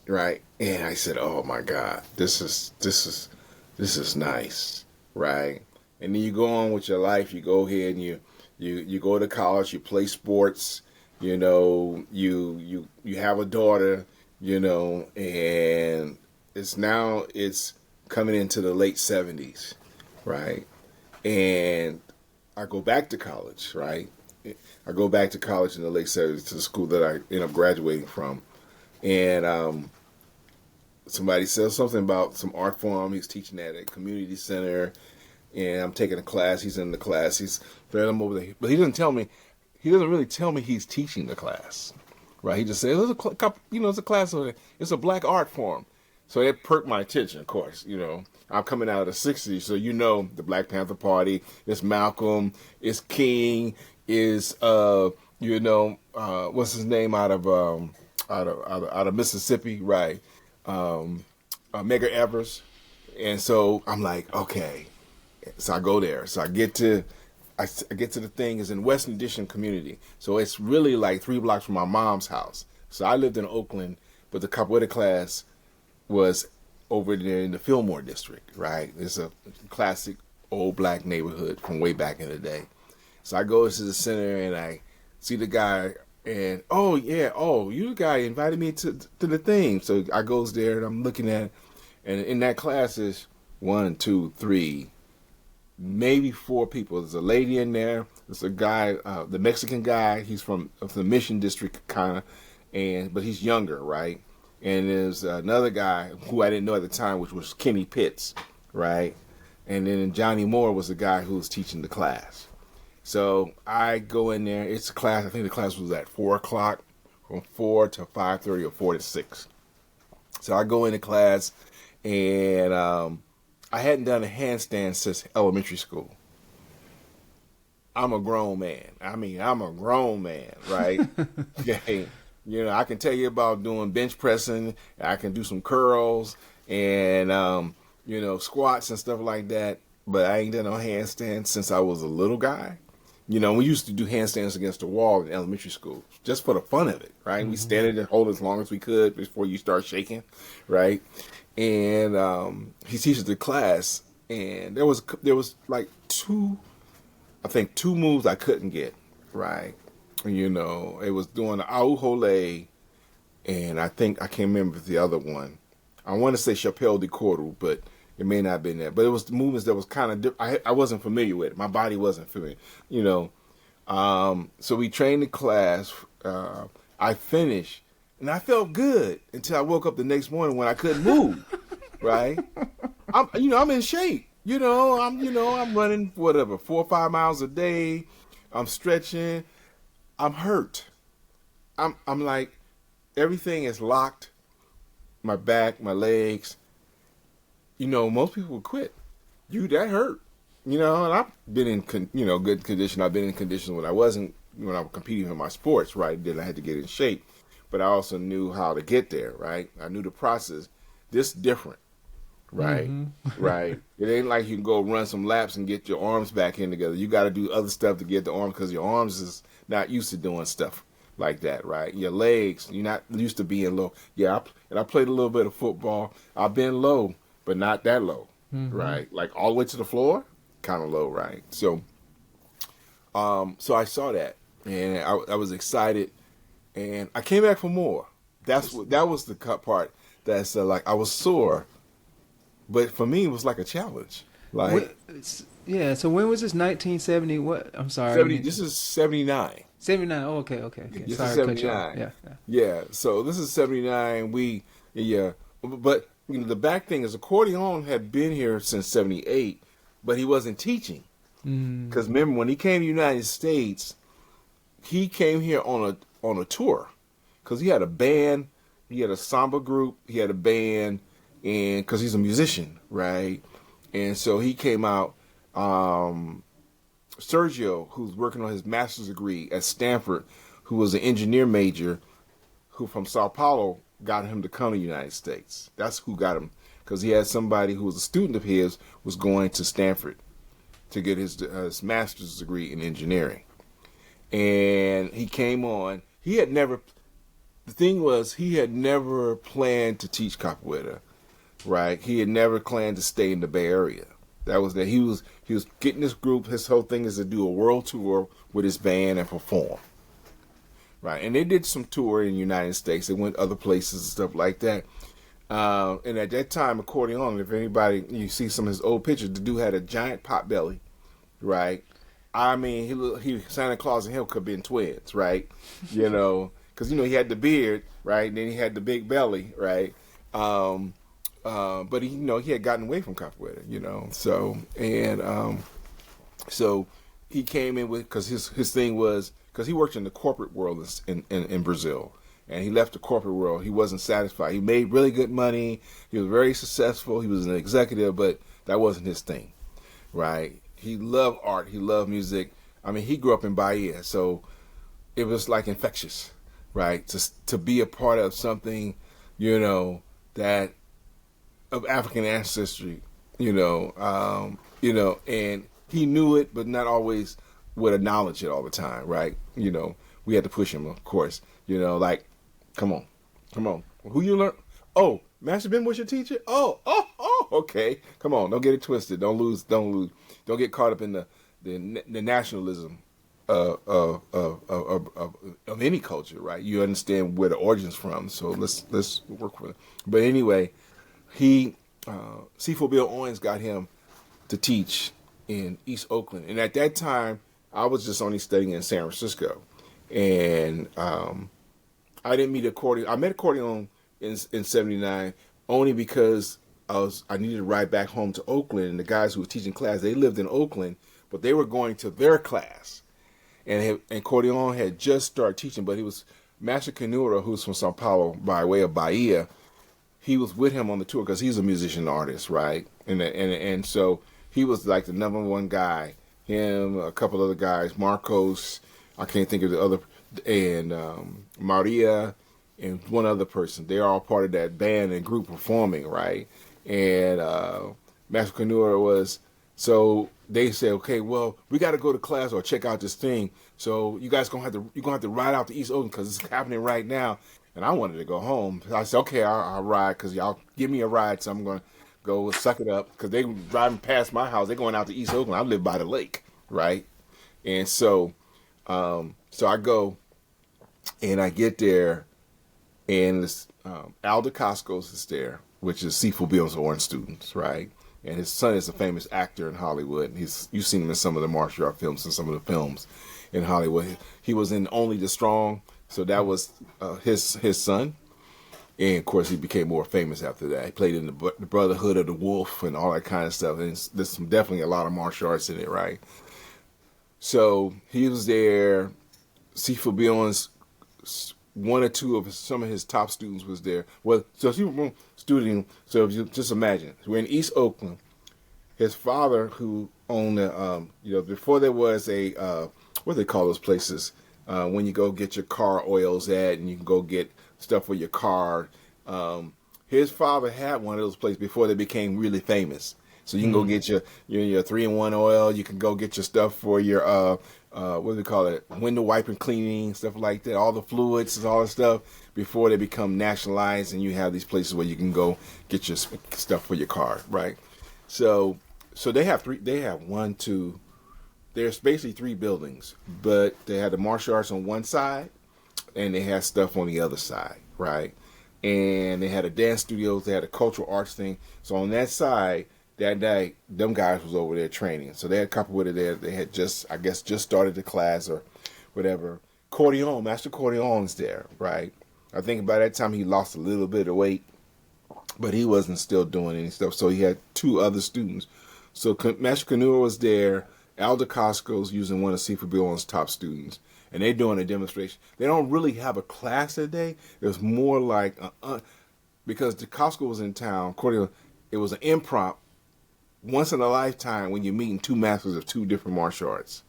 right? And I said, oh my God, this is nice, right? And then you go on with your life. You go ahead and you go to college. You play sports. You have a daughter. And it's coming into the late 70s, right? And I go back to college, right? I go back to college in the late 70s to the school that I ended up graduating from, and somebody says something about some art form. He's teaching at a community center. And I'm taking a class. He's in the class. He's I'm over there, but he doesn't tell me. He doesn't really tell me he's teaching the class, right? He just says, it's a class. It's a black art form. So that perked my attention. Of course, I'm coming out of the '60s, so the Black Panther Party. It's Malcolm. It's King. Is what's his name out of Mississippi, right? Medgar Evers. And so I'm like, okay. So I go there. So I get to the thing. Is in Western Addition community. So it's really like 3 blocks from my mom's house. So I lived in Oakland, but the capoeira class was over there in the Fillmore district, right? It's a classic old black neighborhood from way back in the day. So I go to the center and I see the guy and, you the guy invited me to the thing. So I goes there and I'm looking at, and in that class is 1, 2, 3, maybe 4 people. There's a lady in there. There's a guy, the Mexican guy. He's from the Mission District, kind of, but he's younger, right? And there's another guy who I didn't know at the time, which was Kenny Pitts, right? And then Johnny Moore was the guy who was teaching the class. So I go in there. It's a class. I think the class was at 4 o'clock, from 4 to 5:30 or 4 to 6. So I go into class, and I hadn't done a handstand since elementary school. I'm a grown man. I'm a grown man, right? Okay. I can tell you about doing bench pressing. I can do some curls and, squats and stuff like that. But I ain't done no handstands since I was a little guy. We used to do handstands against the wall in elementary school just for the fun of it, right? Mm-hmm. We stand there and hold as long as we could before you start shaking, right? And he teaches the class, and there was like I think two moves I couldn't get right. It was doing the Auhole, and I think I can't remember the other one. I want to say Chapelle de Cordoue, but it may not have been that. But it was the movements that was kind of I wasn't familiar with it. My body wasn't familiar, you know. So we trained the class. I finished, and I felt good until I woke up the next morning when I couldn't move. Right? I'm in shape. I'm running whatever 4 or 5 miles a day. I'm stretching. I'm hurt. I'm like everything is locked. My back, my legs. Most people would quit. That hurt. And I've been in good condition. I've been in conditions when I was competing in my sports, right? Then I had to get in shape, but I also knew how to get there, right? I knew the process. This different. Right, right. It ain't like you can go run some laps and get your arms back in together. You got to do other stuff to get the arms because your arms is not used to doing stuff like that, right? Your legs, you're not used to being low. Yeah, I played a little bit of football. I've been low, but not that low, right? Like all the way to the floor, kind of low, right? So, so I saw that, and I was excited, and I came back for more. That was the cut part. That's like I was sore. But for me, it was like a challenge. Like, yeah. So when was this? 1970? What? I'm sorry. 70. This is 79. 79. Oh, okay. This Sorry, is 79. Yeah. So this is 79. But the back thing is, Accordeon had been here since 78, but he wasn't teaching. Because remember, when he came to the United States, he came here on a tour. Because he had a band, he had a samba group, he had a band. And because he's a musician, right? And so he came out. Sergio, who's working on his master's degree at Stanford, who was an engineer major, who from Sao Paulo got him to come to the United States. That's who got him, because he had somebody who was a student of his was going to Stanford to get his master's degree in engineering. And he came on. The thing was, he had never planned to teach capoeira. Right, he had never planned to stay in the Bay Area. That was that he was getting this group. His whole thing is to do a world tour with his band and perform. Right, and they did some tour in the United States. They went other places and stuff like that. And at that time, Accordeon, if anybody you see some of his old pictures, the dude had a giant pot belly. Right, I mean he Santa Claus and him could have been twins. Right, because he had the beard. Right, and then he had the big belly. Right. But he had gotten away from capoeira, so he came in with, because his thing was, because he worked in the corporate world in Brazil, and he left the corporate world. He wasn't satisfied. He made really good money. He was very successful. He was an executive, but that wasn't his thing, right? He loved art. He loved music. I mean, he grew up in Bahia, so it was like infectious, right? To be a part of something, that of African ancestry, and he knew it, but not always would acknowledge it all the time, right? We had to push him, of course, like, come on, who you learn? Oh, Master Ben was your teacher? Oh, okay, come on, don't get it twisted, don't get caught up in the nationalism of any culture, right? You understand where the origin's from, so let's work with it. But anyway, C4 Bill Owens got him to teach in East Oakland. And at that time, I was just only studying in San Francisco. And I didn't meet Accordeon. I met Accordeon in 79 only because I needed to ride back home to Oakland. And the guys who were teaching class, they lived in Oakland, but they were going to their class. And Accordeon had just started teaching, but he was Master Canura, who's from Sao Paulo by way of Bahia. He was with him on the tour because he's a musician artist, right? And so he was like the number one guy. Him, a couple other guys, Marcos, I can't think of the other, and Maria, and one other person. They're all part of that band and group performing, right? And Master Canura was, so they said, okay, well, we got to go to class or check out this thing. So you guys you're gonna have to ride out to East Oakland because it's happening right now. And I wanted to go home. I said, okay, I'll ride because y'all give me a ride. So I'm going to go suck it up, because they driving past my house. They're going out to East Oakland. I live by the lake, right? And so I go and I get there, and this, Alda Costco's is there, which is Sifu Bill's Orange Students, right? And his son is a famous actor in Hollywood. You've seen him in some of the martial art films and some of the films in Hollywood. He was in Only the Strong, so that was his son. And of course, he became more famous after that. He played in the Brotherhood of the Wolf and all that kind of stuff. And there's definitely a lot of martial arts in it, right? So he was there. Sifu Bill's one or two of some of his top students was there. Well, so he was studying. So if you just imagine, we're in East Oakland. His father, who owned before there was a what do they call those places when you go get your car oils at, and you can go get stuff for your car. His father had one of those places before they became really famous. So you can go get your 3-in-1 oil. You can go get your stuff for your what do they call it? Window wiping, cleaning, stuff like that. All the fluids and all that stuff before they become nationalized, and you have these places where you can go get your stuff for your car, right? So they have three. They have one, two. There's basically 3 buildings, but they had the martial arts on one side, and they had stuff on the other side, right? And they had a dance studios. They had a cultural arts thing. So on that side, that night, them guys was over there training. So they had capoeira there. They had just started the class or whatever. Acordeon, Master Acordeon's there, right? I think by that time he lost a little bit of weight, but he wasn't still doing any stuff. So he had 2 other students. So Master Kanura was there. Alda Costco's using one of Sifu Bill's top students, and they're doing a demonstration. They don't really have a class that day. It was more like because the Costco was in town. Acordeon, it was an impromptu. Once in a lifetime when you're meeting 2 masters of 2 different martial arts,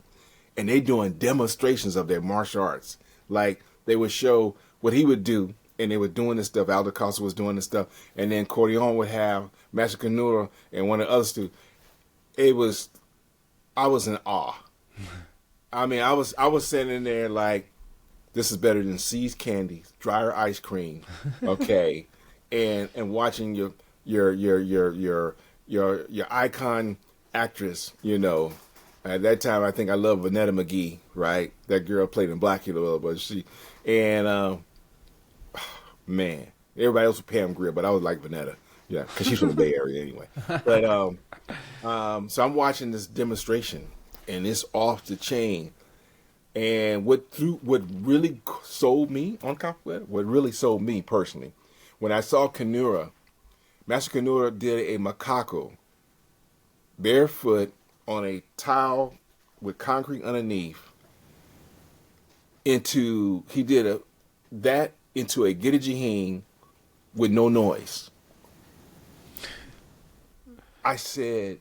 and they doing demonstrations of their martial arts. Like they would show what he would do, and they were doing this stuff. Aldo Costa was doing this stuff, and then Acordeon would have Master Kanura and one of the other students. I was in awe. I mean, I was sitting there like, this is better than See's candy, dryer ice cream, okay, and watching your icon actress, At that time, I think I loved Vanetta McGee, right? That girl played in Blackula, but man, everybody else was Pam Grier, but I was like Vanetta, yeah, because she's from the Bay Area anyway. But so I'm watching this demonstration, and it's off the chain. And what really sold me on capoeira, what really sold me personally, when I saw Kanura, Master Kanura did a macaco, barefoot on a tile with concrete underneath. He did that into a giddy with no noise. I said,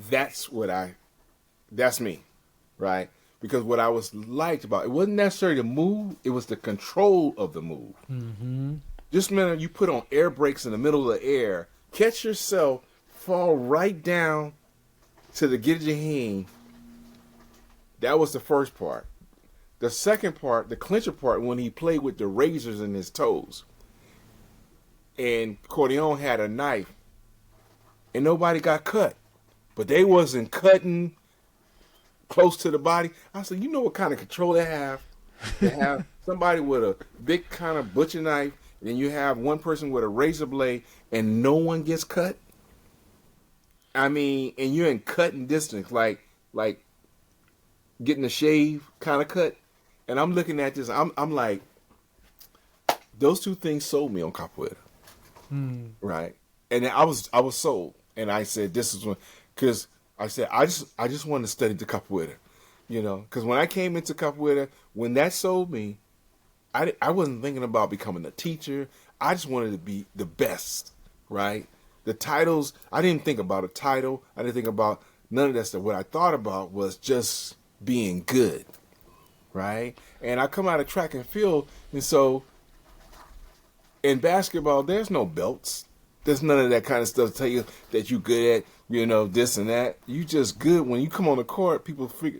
that's me, right? Because what I was liked about it wasn't necessarily the move; it was the control of the move. Mm-hmm. Just a minute, you put on air brakes in the middle of the air, catch yourself, fall right down to the giddy. That was the first part. The second part, the clincher part, when he played with the razors in his toes, and Acordeon had a knife, and nobody got cut, but they wasn't cutting close to the body. I said, you know what kind of control they have? They have somebody with a big kind of butcher knife, and then you have one person with a razor blade, and no one gets cut. I mean, and you're in cutting distance, like getting a shave kind of cut. And I'm looking at this, I'm like, those 2 things sold me on capoeira, right? And I was sold, and I said, this is one, because I said I just wanted to study the capoeira, because when I came into capoeira, when that sold me, I wasn't thinking about becoming a teacher. I just wanted to be the best, right? The titles, I didn't think about a title. I didn't think about none of that stuff. What I thought about was just being good, right? And I come out of track and field, and so in basketball, there's no belts. There's none of that kind of stuff to tell you that you're good at, this and that. You just good. When you come on the court,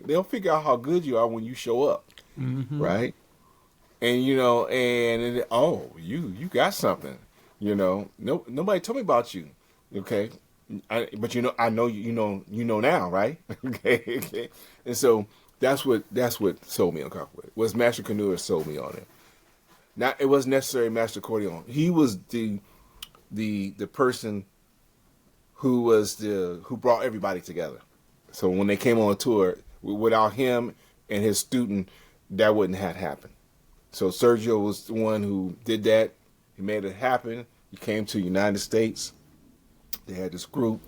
they'll figure out how good you are when you show up, right? And you got something. Nobody told me about you, okay? but I know you know now, right? Okay. And so that's what sold me on capoeira. Was Master Canoe sold me on it. Not it wasn't necessarily Master Acordeon. He was the person who brought everybody together. So when they came on tour, without him and his student, that wouldn't have happened. So Sergio was the one who did that. He made it happen. He came to the United States. They had this group.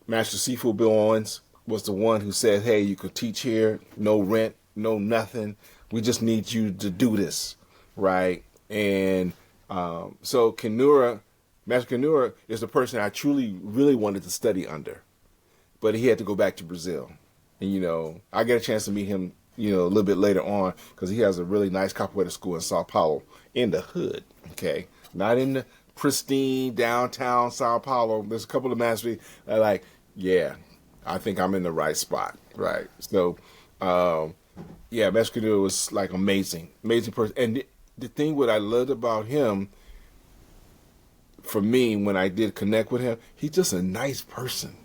Master Sifu Bill Owens was the one who said, "Hey, you could teach here, no rent, no nothing. We just need you to do this, right?" And so Kanura, Master Kanura, is the person I truly, really wanted to study under, but he had to go back to Brazil. And I get a chance to meet him, a little bit later on because he has a really nice capoeira school in Sao Paulo, in the hood. Okay, not in the pristine downtown Sao Paulo. There's a couple of masters that are like, yeah, I think I'm in the right spot, right? So, yeah, Mestre Acordeon was like amazing person. And the thing what I loved about him, for me, when I did connect with him, he's just a nice person.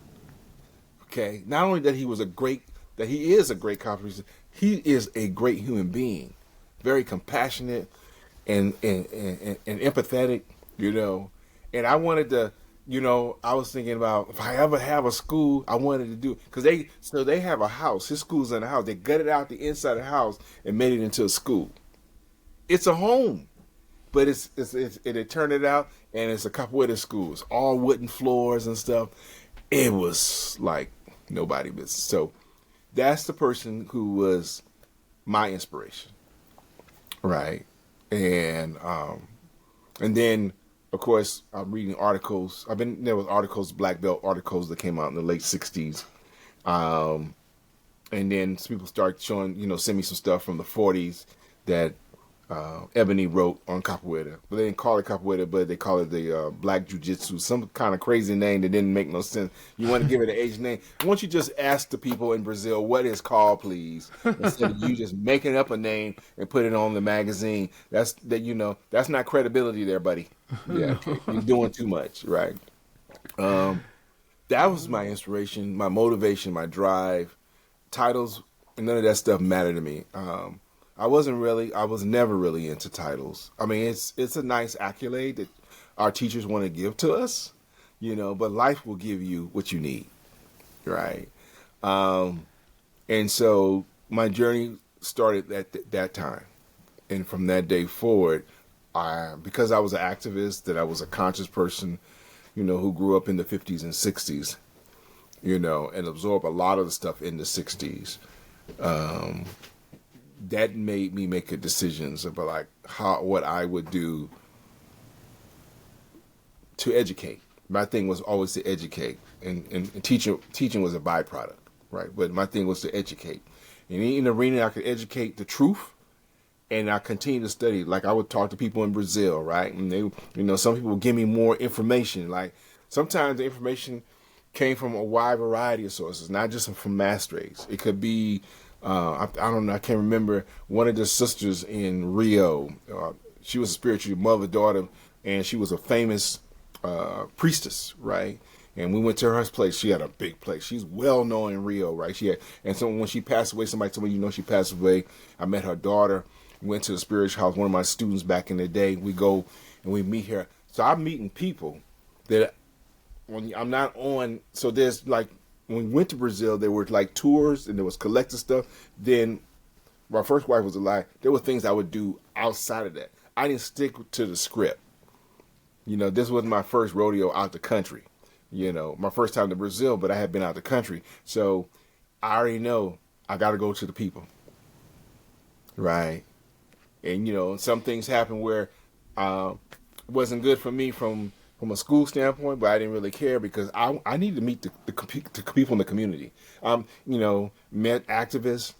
Okay, not only that he is a great capoeirista, he is a great human being, very compassionate and empathetic. And I wanted to. I was thinking about if I ever have a school, I wanted to do because they have a house. His school's in a house. They gutted out the inside of the house and made it into a school. It's a home, but it turned it out and it's a capoeira school. It's all wooden floors and stuff. It was like nobody business. So that's the person who was my inspiration, right? And then of course, I'm reading articles. There was articles, black belt articles that came out in the late '60s, and then some people start showing, send me some stuff from the '40s that Ebony wrote on capoeira. But they didn't call it capoeira, but they call it the black jiu-jitsu, some kind of crazy name that didn't make no sense. You want to give it an age name? Why don't you just ask the people in Brazil what it's called, please, instead of you just making up a name and put it on the magazine. That's not credibility there, buddy. Yeah, you're doing too much, right? That was my inspiration, my motivation, my drive. Titles, none of that stuff mattered to me. I was never really into titles. I mean, it's a nice accolade that our teachers want to give to us, but life will give you what you need, right? And so my journey started at that time. And from that day forward, because I was an activist, that I was a conscious person, who grew up in the 50s and 60s, and absorbed a lot of the stuff in the 60s. That made me make decisions about like what I would do to educate. My thing was always to educate, and teaching was a byproduct, right? But my thing was to educate. And in the arena, I could educate the truth, and I continue to study. Like I would talk to people in Brazil, right? And they, some people would give me more information. Like sometimes the information came from a wide variety of sources, not just from Mestres. It could be. I don't know. I can't remember one of the sisters in Rio. She was a spiritual mother, daughter, and she was a famous priestess, right? And we went to her place. She had a big place. She's well known in Rio, right? And so when she passed away, somebody told me, she passed away. I met her daughter. Went to the spiritual house. One of my students back in the day. We go and we meet her. So I'm meeting people that when I'm not on. So there's like. When we went to Brazil, there were like tours and there was collective stuff. Then my first wife was alive. There were things I would do outside of that. I didn't stick to the script. This was my first rodeo out the country. My first time to Brazil, but I had been out the country. So I already know I got to go to the people. Right. And, some things happen where it wasn't good for me from a school standpoint, but I didn't really care because I needed to meet the people in the community. Met activists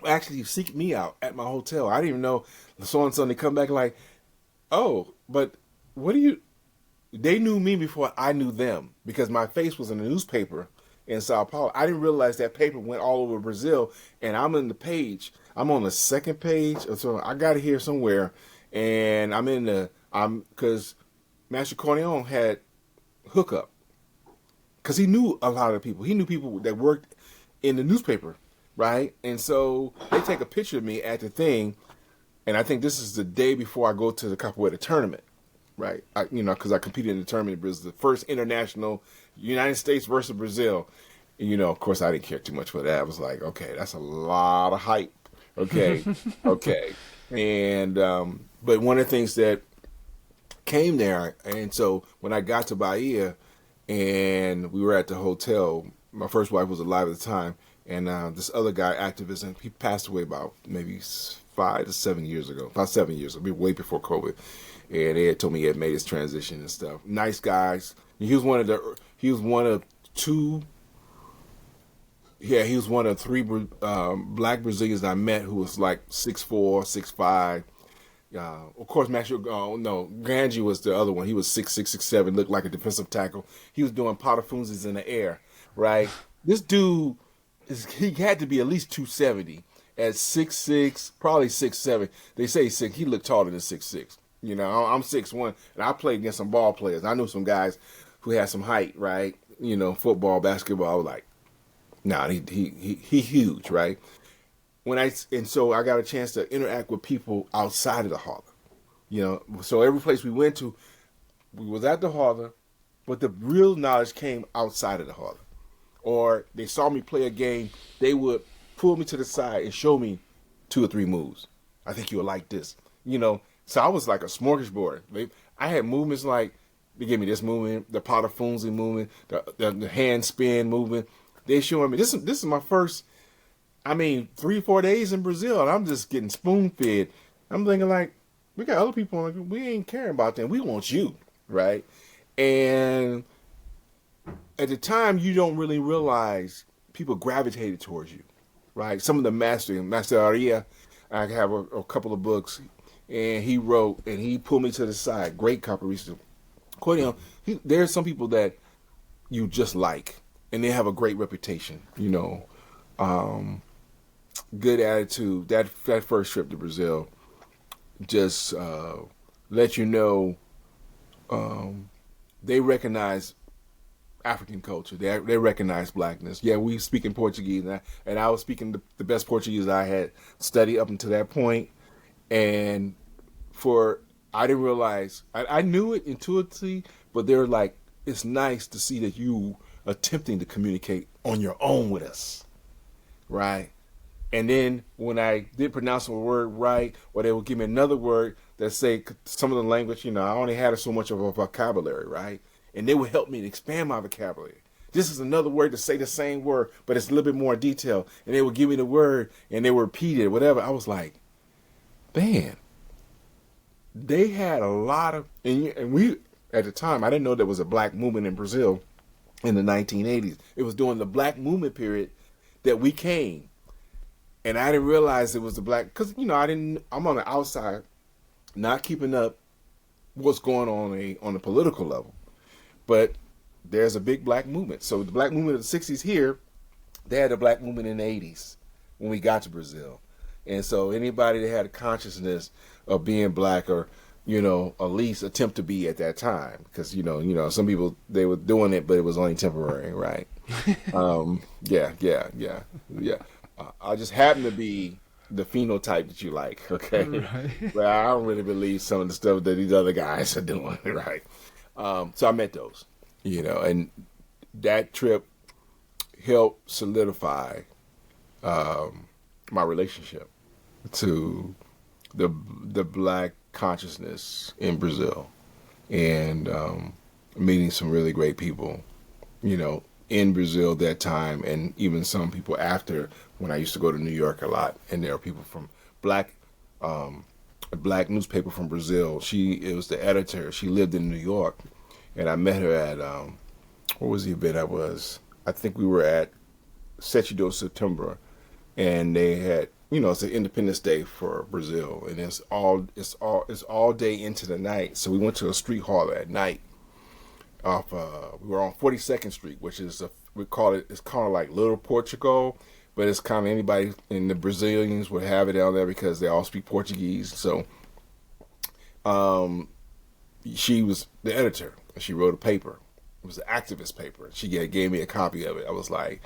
actually seek me out at my hotel. I didn't even know so and so. They come back like, oh, but what do you? They knew me before I knew them because my face was in the newspaper in Sao Paulo. I didn't realize that paper went all over Brazil, and I'm in the page. I'm on the second page, so I got it here somewhere, and I'm because Mestre Acordeon had hookup because he knew a lot of people. He knew people that worked in the newspaper, right? And so they take a picture of me at the thing, and I think this is the day before I go to the Capoeira tournament, right? Because I competed in the tournament. It was the first international United States versus Brazil. And, of course, I didn't care too much for that. I was like, okay, that's a lot of hype. Okay, okay. And but one of the things that came there, and so when I got to Bahia, and we were at the hotel, my first wife was alive at the time, and this other guy, activist, and he passed away about maybe 5 to 7 years ago, about 7 years ago, way before COVID. And they had told me he had made his transition and stuff. Nice guys. He was one of two. Yeah, he was one of three black Brazilians I met who was like 6'4", 6'5". Of course, Ganji was the other one. He was 6'6", 6'7", looked like a defensive tackle. He was doing patafunzis in the air, right? This dude, he had to be at least 270 at 6'6", probably 6'7". They say 6. He looked taller than 6'6". I'm 6'1", and I played against some ball players. I knew some guys who had some height, right? Football, basketball. I was like, nah, he huge, right? So I got a chance to interact with people outside of the Harlem. So every place we went to, we was at the Harlem, but the real knowledge came outside of the Harlem. Or they saw me play a game, they would pull me to the side and show me 2 or 3 moves. I think you'll like this. So I was like a smorgasbord. I had movements like, they gave me this movement, the patafunzi movement, the hand spin movement. They showing me, this is my first, 3-4 days in Brazil, and I'm just getting spoon fed. I'm thinking like, we got other people, we ain't caring about them. We want you, right? And at the time, you don't really realize people gravitated towards you, right? Some of the Mestre Acordeon, I have a couple of books, and he wrote, and he pulled me to the side. Great capoeirista. Acordeon, there's some people that you just like, and they have a great reputation, good attitude. That first trip to Brazil just let you know they recognize African culture. They recognize blackness. Yeah, we speak in Portuguese, and I was speaking the best Portuguese I had studied up until that point. And I didn't realize, I knew it intuitively, but they're like, it's nice to see that you attempting to communicate on your own with us, right? And then when I did pronounce a word right, or they would give me another word that say some of the language, I only had so much of a vocabulary, right? And they would help me to expand my vocabulary. This is another word to say the same word, but it's a little bit more detailed. And they would give me the word, and they would repeat it, whatever. I was like, man, they had a lot of, and we, at the time, I didn't know there was a black movement in Brazil in the 1980s. It was during the black movement period that we came. And I didn't realize it was the black, because, I'm on the outside, not keeping up what's going on a political level. But there's a big black movement. So the black movement of the 60s here, they had a black movement in the 80s when we got to Brazil. And so anybody that had a consciousness of being black, or, at least attempt to be at that time, because, some people, they were doing it, but it was only temporary, right? Yeah. I just happen to be the phenotype that you like, okay? Right. But I don't really believe some of the stuff that these other guys are doing, right? So I met those, and that trip helped solidify my relationship to the black consciousness in Brazil, and meeting some really great people, in Brazil that time, and even some people after, when I used to go to New York a lot, and there are people from a black newspaper from Brazil. It was the editor. She lived in New York, and I met her at what was the event I was? I think we were at 7 de Setembro, and they had, it's an Independence Day for Brazil, and it's all day into the night. So we went to a street hall at night. We were on 42nd Street, which is it's kind of like Little Portugal, but it's kind of anybody, and the Brazilians would have it down there because they all speak Portuguese. So, she was the editor, and she wrote a paper, It was an activist paper. She gave me a copy of it. I was like,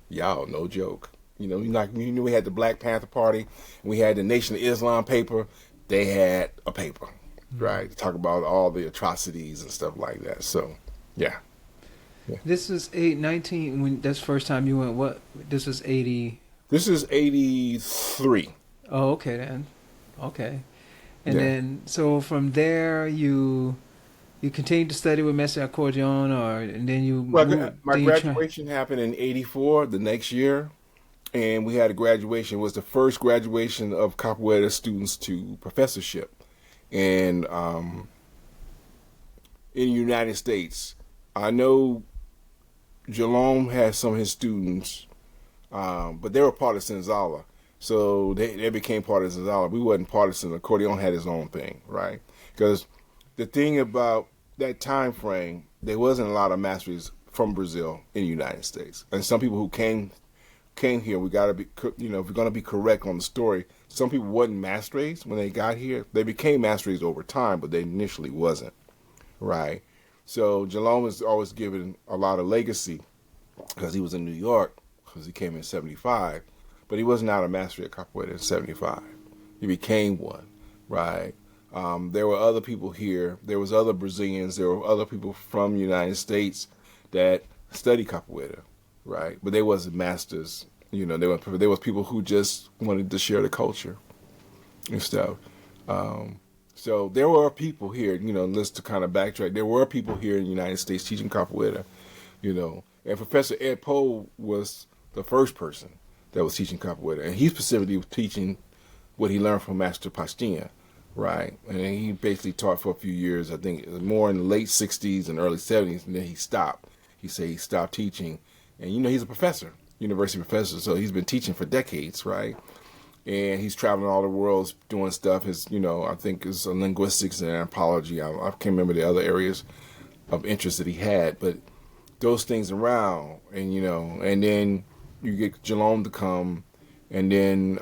y'all, no joke. You knew we had the Black Panther Party, and we had the Nation of Islam paper. They had a paper, right, to talk about all the atrocities and stuff like that. So, yeah. This was 19 when that's the first time you went. What? This was 80. This is 83. Oh, okay then. Okay, and then so from there you continued to study with Mestre Acordeon, and then you moved, My graduation happened in 84, the next year, and we had a graduation. It was the first graduation of capoeira students to professorship, and in the United States. I know Jerome had some of his students, but they were part of Senzala. So they became part of Senzala. We wasn't part of Senzala. Acordeon had his own thing, right? Because the thing about that time frame, there wasn't a lot of masters from Brazil in the United States. And some people who came here, we got to be, if we're going to be correct on the story, some people wasn't mastres when they got here. They became mastres over time, but they initially wasn't, right? So Jerome was always given a lot of legacy because he was in New York, because he came in 75, but he was not a master at capoeira in 75. He became one, right? There were other people here. There was other Brazilians. There were other people from the United States that studied capoeira, right? But they wasn't masters. There was people who just wanted to share the culture and stuff. So there were people here, just to kind of backtrack, there were people here in the United States teaching capoeira, and Professor Ed Poe was the first person that was teaching capoeira, and he specifically was teaching what he learned from Master Pastinha, right? And he basically taught for a few years, I think more in the late 60s and early 70s, and then he stopped. He said he stopped teaching, and he's a professor, university professor, so he's been teaching for decades, right? And he's traveling all the world doing stuff. I think it's linguistics and anthropology. I can't remember the other areas of interest that he had, but those things around, and then you get Jerome to come, and then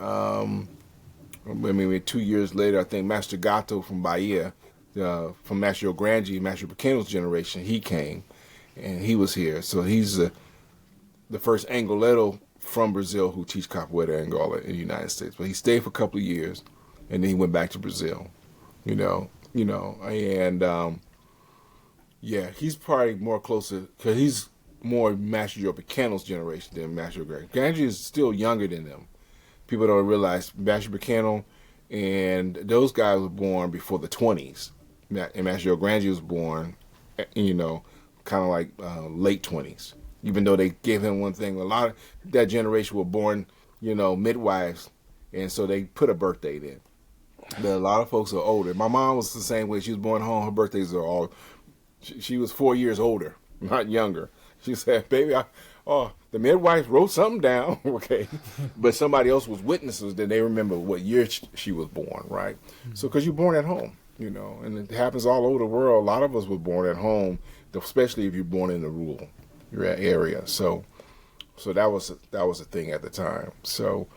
maybe 2 years later, I think Master Gato from Bahia, from Master Ogrange, Master Pequeno's generation, he came, and he was here. So he's the first Angoleto from Brazil who teach Capoeira Angola in the United States. But he stayed for a couple of years, and then he went back to Brazil, and he's probably more closer, because he's more Master Joe Pequeno's generation than Master Ogrange. Ogrange is still younger than them. People don't realize Master Pequeno and those guys were born before the 20s. And Master Ogrange was born, kind of like late 20s. Even though they gave him one thing, a lot of that generation were born, midwives, and so they put a birth date in. But a lot of folks are older. My mom was the same way. She was born home. Her birthdays are all. She was 4 years older, not younger. She said, "Baby, the midwife wrote something down, okay, but somebody else was witnesses. Then they remember what year she was born, right? So because you're born at home, and it happens all over the world. A lot of us were born at home, especially if you're born in the rural area. So that was a thing at the time. So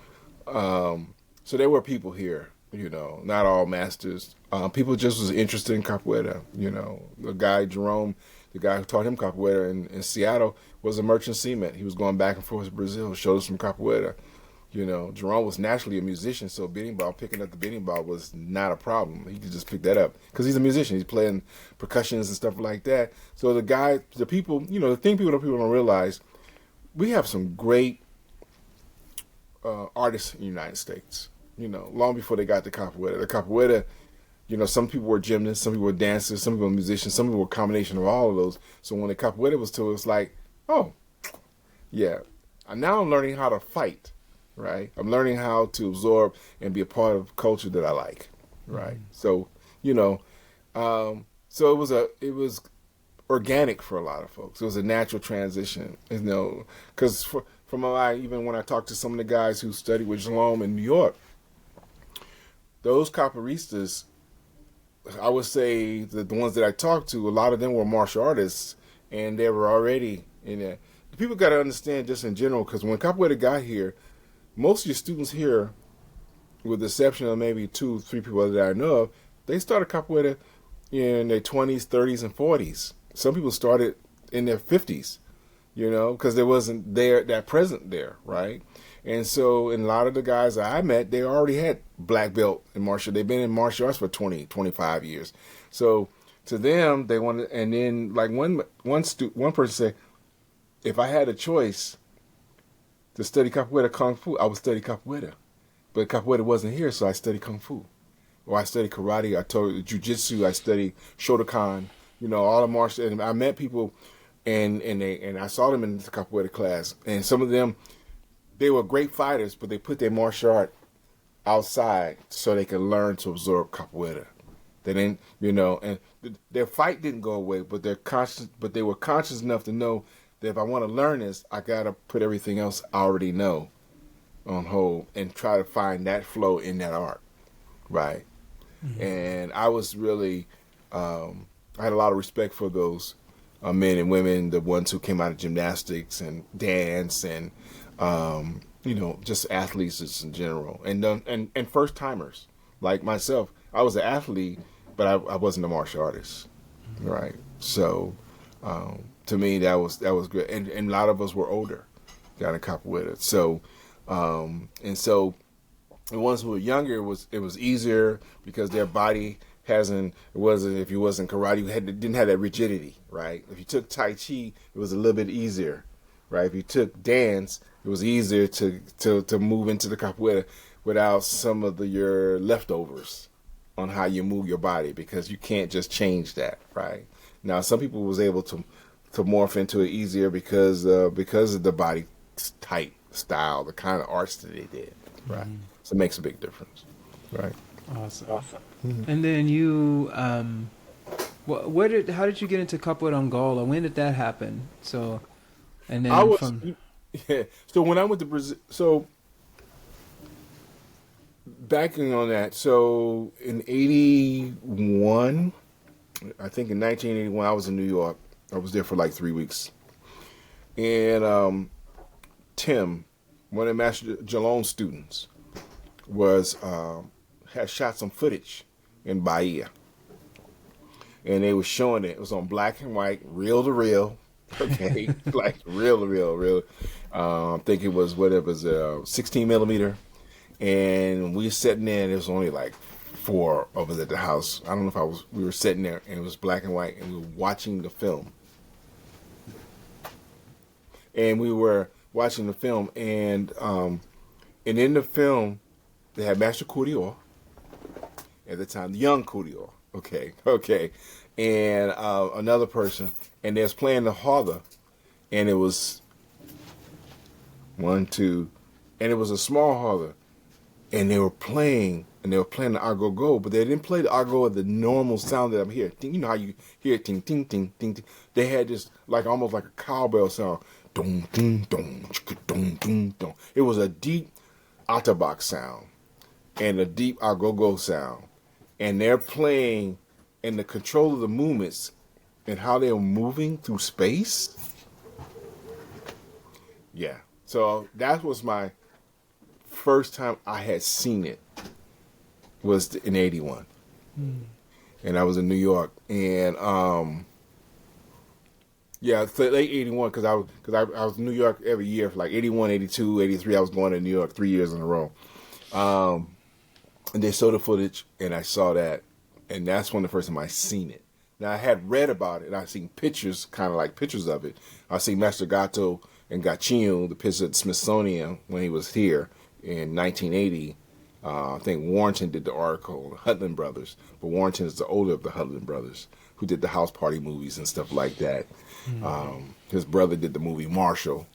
there were people here, not all masters. People just was interested in capoeira. The guy Jerome, the guy who taught him capoeira in Seattle, was a merchant seaman. He was going back and forth to Brazil, showed us some capoeira. Jerome was naturally a musician, so picking up the beating ball was not a problem. He could just pick that up because he's a musician. He's playing percussions and stuff like that. So the people don't realize, we have some great artists in the United States. Long before they got the capoeira. The capoeira, some people were gymnasts, some people were dancers, some people were musicians, some people were a combination of all of those. So when the capoeira was told, it's like, oh, yeah. And now I'm learning how to fight. Right, I'm learning how to absorb and be a part of culture that I like. Right, so so it was organic for a lot of folks. It was a natural transition, because even when I talked to some of the guys who studied with Jerome in New York, those capoeiristas, I would say that the ones that I talked to, a lot of them were martial artists, and they were already in there. People got to understand just in general, because when capoeira got here, most of your students here, with the exception of maybe 2 or 3 people that I know of, they started capoeira in their 20s, 30s, and 40s. Some people started in their 50s, because there wasn't that present there, right? And so, and a lot of the guys that I met, they already had black belt in martial. They've been in martial arts for 20, 25 years. So to them, they wanted, and then like one person said, if I had a choice to study capoeira kung fu, I would study capoeira. But capoeira wasn't here, so I studied kung fu. Or I studied karate, I told jujitsu, I studied Shotokan, all the martial, and I met people and I saw them in the capoeira class, and some of them, they were great fighters, but they put their martial art outside so they could learn to absorb capoeira. They didn't, and their fight didn't go away, but they were conscious enough to know that if I want to learn this, I gotta put everything else I already know on hold and try to find that flow in that art, right? Mm-hmm. And I was really, I had a lot of respect for those men and women, the ones who came out of gymnastics and dance and just athletes just in general, and first timers like myself. I was an athlete, but I wasn't a martial artist, right? So to me, that was good, and a lot of us were older, got in capoeira. So so the ones who were younger, it was easier because their body wasn't if you wasn't karate, you didn't have that rigidity, right? If you took Tai Chi, it was a little bit easier, right? If you took dance, it was easier to move into the capoeira without some of your leftovers on how you move your body, because you can't just change that, right? Now, some people was able to morph into it easier because of the body type, style, the kind of arts that they did, right? Mm-hmm. So it makes a big difference, right? Awesome. Mm-hmm. And then you, how did you get into Capoeira de Angola? When did that happen? So, and then So when I went to Brazil, so backing on that, so in 81, I think in 1981, I was in New York. I was there for like 3 weeks. And Tim, one of Master Jalon's students, had shot some footage in Bahia. And they were showing it. It was on black and white, reel to reel. Okay, like reel to reel. I think it was 16 millimeter. And we were sitting there, and it was only like 4 of us at the house. I don't know if we were sitting there, and it was black and white, and we were watching the film. And we were watching the film, and in the film, they had Master Acordeon at the time, the young Acordeon. Okay. And another person, and they was playing the harda, and it was 1, 2, and it was a small harda, and they were playing the agogo, but they didn't play the agogo of the normal sound that I'm hearing. You know how you hear ting ting ting ting ting. They had this almost like a cowbell sound. Dum dum dum dum dum dum. It was a deep Otterbox sound and a deep agogo sound, and they're playing and the control of the movements and how they're moving through space. Yeah. So that was my first time I had seen it, was in 81. And I was in New York, and late 81, because I was in New York every year for like 81, 82, 83. I was going to New York 3 years in a row. And they showed the footage, and I saw that, and that's when the first time I seen it. Now, I had read about it, and I seen pictures, kind of like pictures of it. I seen Master Gato and Gatinho, the picture at the Smithsonian when he was here in 1980. I think Warrington did the article, the Hudlin Brothers, but Warrington is the older of the Hudlin Brothers, who did the house party movies and stuff like that. Mm-hmm. His brother did the movie Marshall,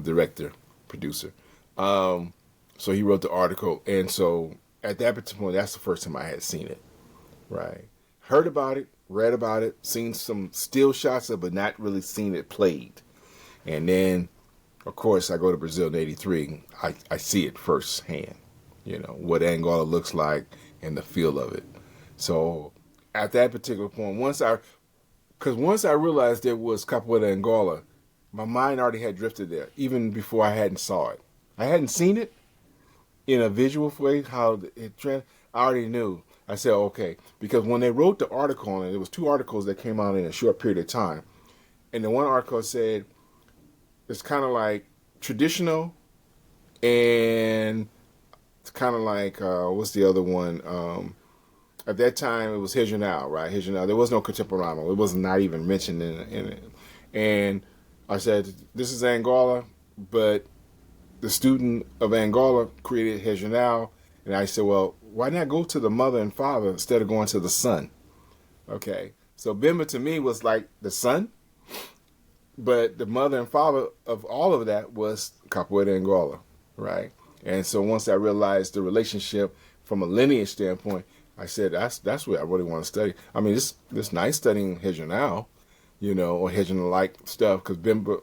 director, producer. So he wrote the article, and so at that particular point, that's the first time I had seen it, right? Heard about it, read about it, seen some still shots of it, but not really seen it played. And then, of course, I go to Brazil in 83. I see it firsthand, what Angola looks like and the feel of it. So at that particular point, once I realized there was Capoeira de Angola, my mind already had drifted there, even before I hadn't saw it. I hadn't seen it in a visual way, how it trend. I already knew. I said, okay, because when they wrote the article on it, there was 2 articles that came out in a short period of time. and the one article said it's kind of like traditional, and it's kind of like what's the other one? At that time, it was Regional, right? Regional. There was no Contemporano. It was not even mentioned in it. And I said, this is Angola, but the student of Angola created Regional. And I said, well, why not go to the mother and father instead of going to the son? Okay. So Bemba to me was like the son, but the mother and father of all of that was Capoeira de Angola, right? And so once I realized the relationship from a lineage standpoint, I said, that's what I really want to study. I mean, it's nice studying Regional, or Regional-like stuff, because Bemba,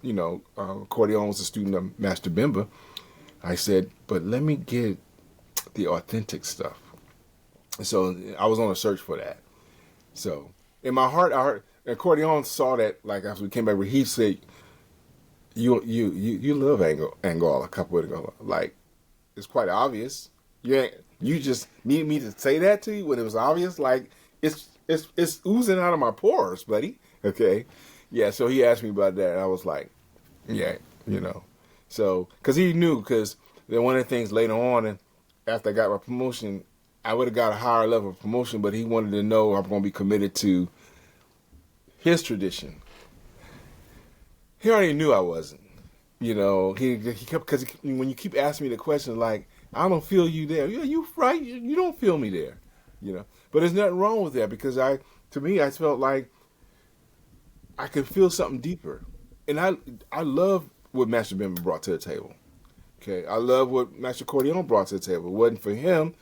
Acordeon was a student of Master Bemba. I said, but let me get the authentic stuff. So I was on a search for that. So in my heart, I heard Acordeon saw that, like after we came back, where he said, you love Angola, Capoeira de Angola. Like, it's quite obvious. You just need me to say that to you when it was obvious. Like, it's oozing out of my pores, buddy. Okay, yeah. So he asked me about that, and I was like, yeah, So, because he knew, because then one of the things later on, and after I got my promotion, I would have got a higher level of promotion, but he wanted to know I'm going to be committed to his tradition. He already knew I wasn't. He kept, because when you keep asking me the question, like, I don't feel you there. Yeah, you right. You don't feel me there. But there's nothing wrong with that, because to me, I felt like I could feel something deeper. And I love what Master Bemba brought to the table. Okay. I love what Master Acordeon brought to the table. If it wasn't for him,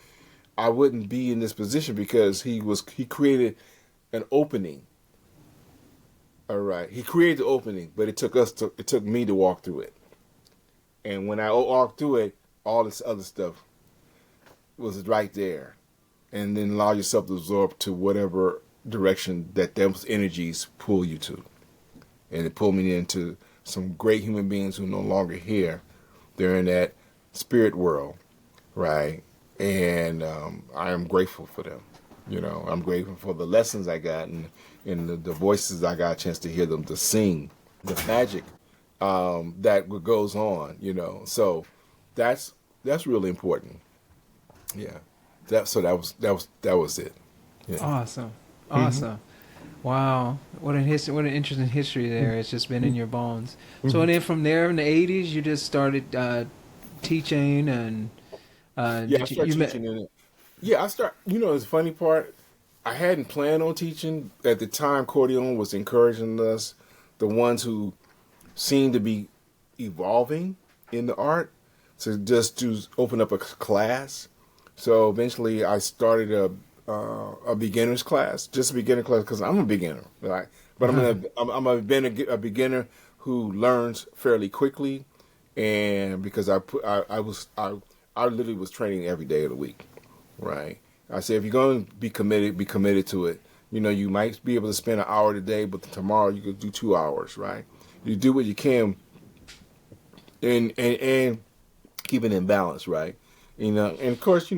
I wouldn't be in this position, because he created an opening. All right. He created the opening, but it took me to walk through it. And when I walked through it, all this other stuff was right there. And then allow yourself to absorb to whatever direction that those energies pull you to. And it pulled me into some great human beings who are no longer here. They're in that spirit world, right? And I am grateful for them. I'm grateful for the lessons I got, and the voices I got a chance to hear them, to sing, the magic that goes on, So that's really important. Yeah. That was it. Yeah. Awesome. Wow, what an interesting history there. It's just been in your bones. So and then from there in the 80s, you just started teaching, and I started teaching in it. Yeah, the funny part, I hadn't planned on teaching. At the time, Acordeon was encouraging us, the ones who seemed to be evolving in the art, to open up a class. So eventually I started a beginner's class, just a beginner class, because I'm a beginner, right? But I'm a beginner who learns fairly quickly, and because I literally was training every day of the week, right? I said, if you're going to be committed to it. You might be able to spend an hour today, but tomorrow you could do 2 hours, right? You do what you can, and keep it in balance, right? And of course,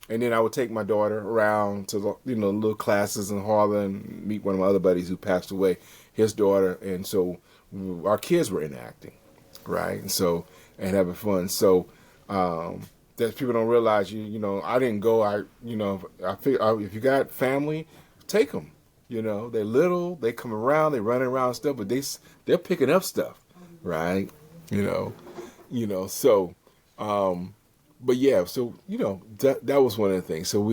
and then I would take my daughter around to little classes in Harlem, and meet one of my other buddies who passed away, his daughter, and so our kids were enacting, right? And having fun. So that people don't realize, I didn't go. I figure if you got family, take them. They're little, they come around, they running around and stuff, but they're picking up stuff, right? So. But yeah, so that was one of the things. So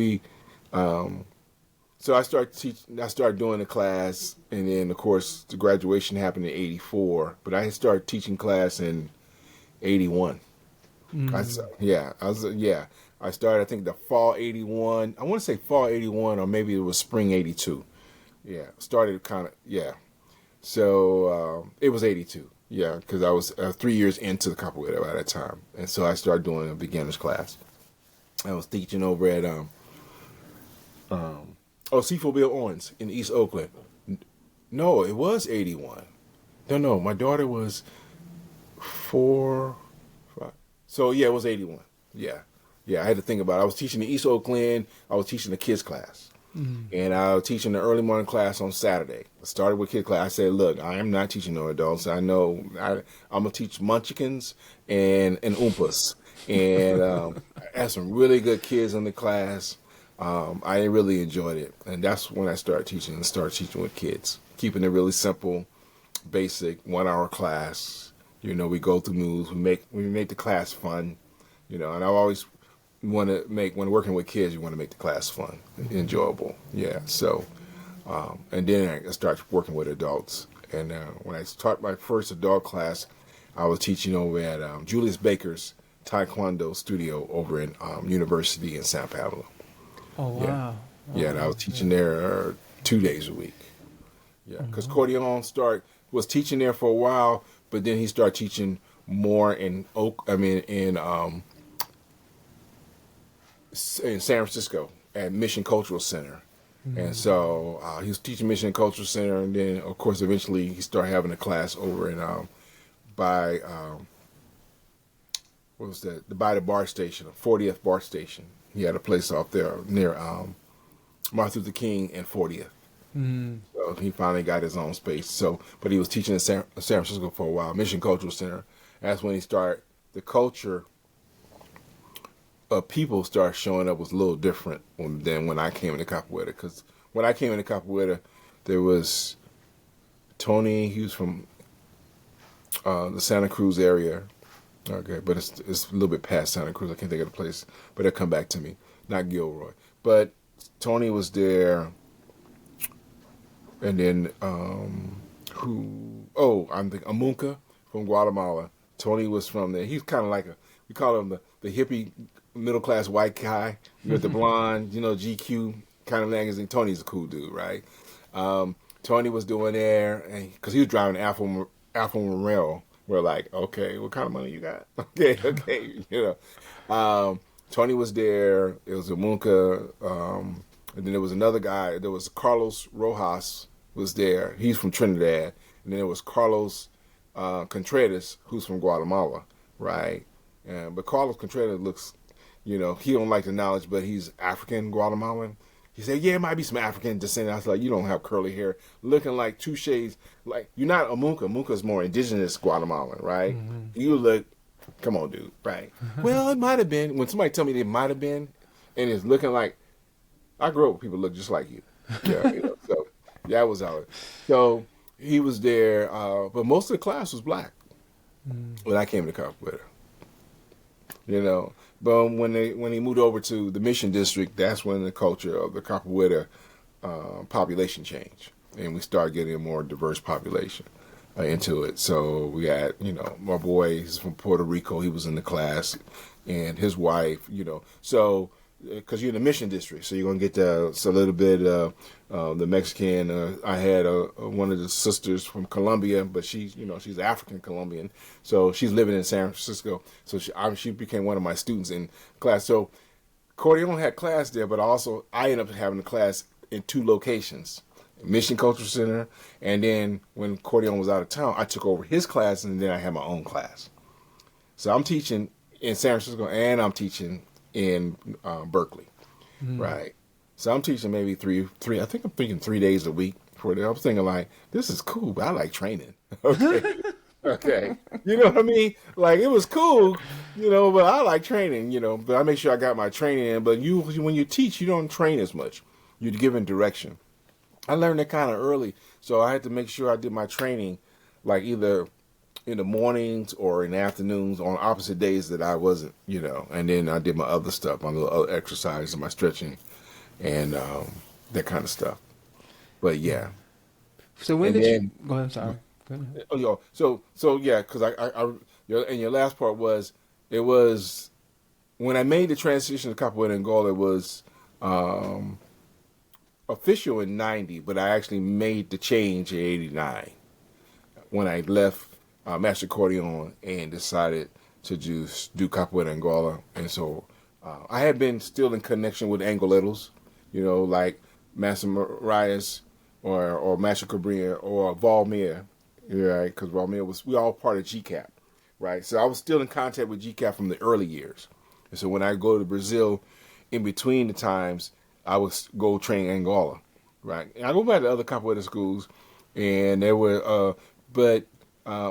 so I started doing the class, and then of course the graduation happened in '84. But I started teaching class in '81. I started, I think, the fall '81. I want to say fall '81, or maybe it was spring '82. Yeah, started So it was '82. Yeah, because I was 3 years into the capoeira by that time, and so I started doing a beginner's class. I was teaching over at C4 Bill Owens in East Oakland. No, it was '81. No, my daughter was 4, 5. So it was '81. Yeah, I had to think about it. I was teaching in East Oakland. I was teaching the kids class. And I was teaching the early morning class on Saturday. I started with kid class. I said, look, I am not teaching no adults. I know I'm going to teach munchkins and oompas. And I had some really good kids in the class. I really enjoyed it. And that's when I started teaching with kids, keeping it really simple, basic, 1 hour class. You know, we go through moves. We make the class fun. You know, and I always want to make, when working with kids, you want to make the class fun, enjoyable. Yeah. So, and then I started working with adults. And when I taught my first adult class, I was teaching over at Julius Baker's Taekwondo studio over in University in San Pablo. Oh, wow. Yeah. Yeah, and I was teaching there 2 days a week. Yeah, because Acordeon was teaching there for a while, but then he started teaching more in San Francisco at Mission Cultural Center. And so he was teaching Mission Cultural Center, and then of course eventually he started having a class over in by what was that? By the BART station, 40th BART station. He had a place off there near Martin Luther King and 40th. So he finally got his own space. So, but he was teaching in San Francisco for a while, Mission Cultural Center. That's when he started the culture. People started showing up was a little different than when I came into Capoeira. Because when I came into Capoeira, there was Tony. He was from the Santa Cruz area. Okay, but it's a little bit past Santa Cruz. I can't think of the place, but it'll come back to me. Not Gilroy, but Tony was there, and then who? Oh, I'm thinking Amunca from Guatemala. Tony was from there. He's kind of like we call him the hippie middle class white guy with the blonde, you know, GQ kind of magazine. Tony's a cool dude, right? Tony was doing there, and because he was driving Alfa Romeo. We're like, okay, what kind of money you got? Okay, you know. Tony was there. It was Amunca, and then there was another guy. There was Carlos Rojas was there. He's from Trinidad, and then there was Carlos Contreras, who's from Guatemala, right? But Carlos Contreras looks, you know, he don't like the knowledge, but he's African Guatemalan. He said, yeah, it might be some African descent. I was like, you don't have curly hair. Looking like 2 shades. Like, you're not Amunca. Amunca's more indigenous Guatemalan, right? You look, come on, dude, right? Well, it might have been. When somebody tell me it might have been, and it's looking like, I grew up with people look just like you. Yeah, you know, so that was how it. So he was there, but most of the class was black when I came to Capoeira. You know, but when he moved over to the Mission District, that's when the culture of the Capoeira population changed, and we started getting a more diverse population into it. So we had, you know, my boy, he's from Puerto Rico. He was in the class, and his wife, you know, so because you're in the Mission District, so you're gonna get a little bit the Mexican. I had one of the sisters from Colombia, but she's African Colombian, so she's living in San Francisco. So she became one of my students in class. So Acordeon had class there, but also I ended up having a class in 2 locations, Mission Cultural Center, and then when Acordeon was out of town, I took over his class, and then I had my own class. So I'm teaching in San Francisco, and I'm teaching in Berkeley, right? So I'm teaching maybe three. I think I'm thinking 3 days a week for it. I was thinking like, this is cool, but I like training. Okay, okay, you know what I mean? Like, it was cool, you know, but I like training, you know. But I make sure I got my training in. But when you teach, you don't train as much. You're given direction. I learned that kind of early, so I had to make sure I did my training, like either in the mornings or in the afternoons on opposite days that I wasn't, you know. And then I did my other stuff, my little other exercises, my stretching, and that kind of stuff. But yeah. So when did you go ahead? I'm sorry. Go ahead. Oh, so yeah, because and your last part was, it was when I made the transition to Capoeira de Angola. It was official in 90, but I actually made the change in 89 when I left Mestre Acordeon and decided to just do Capoeira de Angola. And so I had been still in connection with Angoleros, you know, like Mestre Moraes or Mestre Acordeon or Valmir, right? Because Valmir we all part of GCAP, right? So I was still in contact with GCAP from the early years. And so when I go to Brazil, in between the times, I would go train in Angola, right? And I go back to other capoeira schools, and there were, but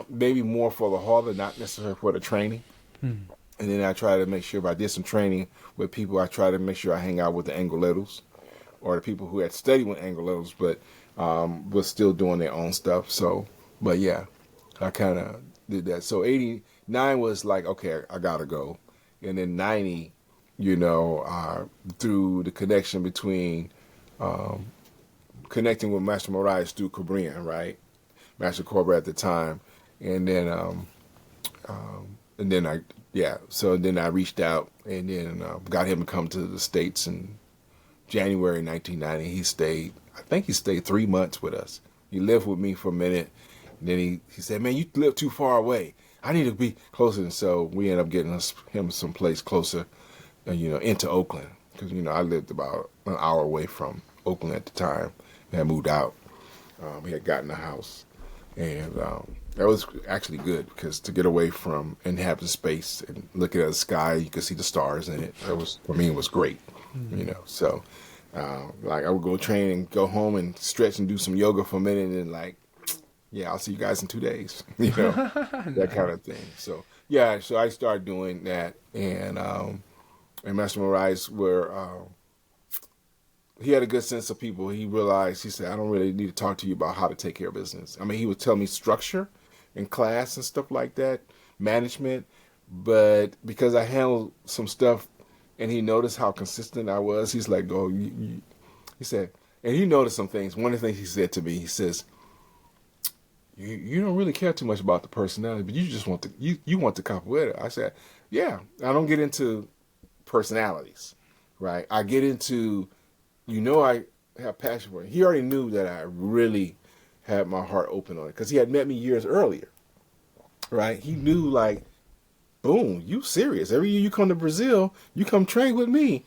maybe more for the hall, not necessarily for the training. And then I try to make sure if I did some training with people, I try to make sure I hang out with the Angoleros or the people who had studied with Angoleros, but was still doing their own stuff. So, but yeah, I kind of did that. So 89 was like, okay, I gotta go. And then 90, through the connection between connecting with Mestre Moraes through Capoeira, right? Master Capoeira at the time. And then so then I reached out and then got him to come to the States in January 1990. I think he stayed 3 months with us. He lived with me for a minute. And then he said, man, you live too far away. I need to be closer. And so we ended up getting him someplace closer, into Oakland. Because, I lived about an hour away from Oakland at the time. I had moved out. He had gotten a house. And that was actually good because to get away from and have the space and looking at the sky, you could see the stars in it. For me, it was great, So, like I would go train and go home and stretch and do some yoga for a minute and then yeah, I'll see you guys in 2 days, that kind of thing. So, yeah, so I started doing that and Mestre Moraes he had a good sense of people. He realized, he said, I don't really need to talk to you about how to take care of business. I mean, he would tell me structure in class and stuff like that, management. But because I handled some stuff and he noticed how consistent I was, he's like, oh, he said, and he noticed some things. One of the things he said to me, he says, you don't really care too much about the personality, but you just want you want the capoeira. I said, yeah, I don't get into personalities, right? I get into, I have passion for it. He already knew that I really had my heart open on it because he had met me years earlier, right? He knew boom, you serious. Every year you come to Brazil, you come train with me.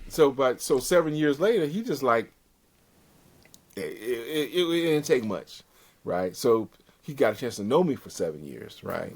So 7 years later, he just it didn't take much, right? So he got a chance to know me for 7 years, right?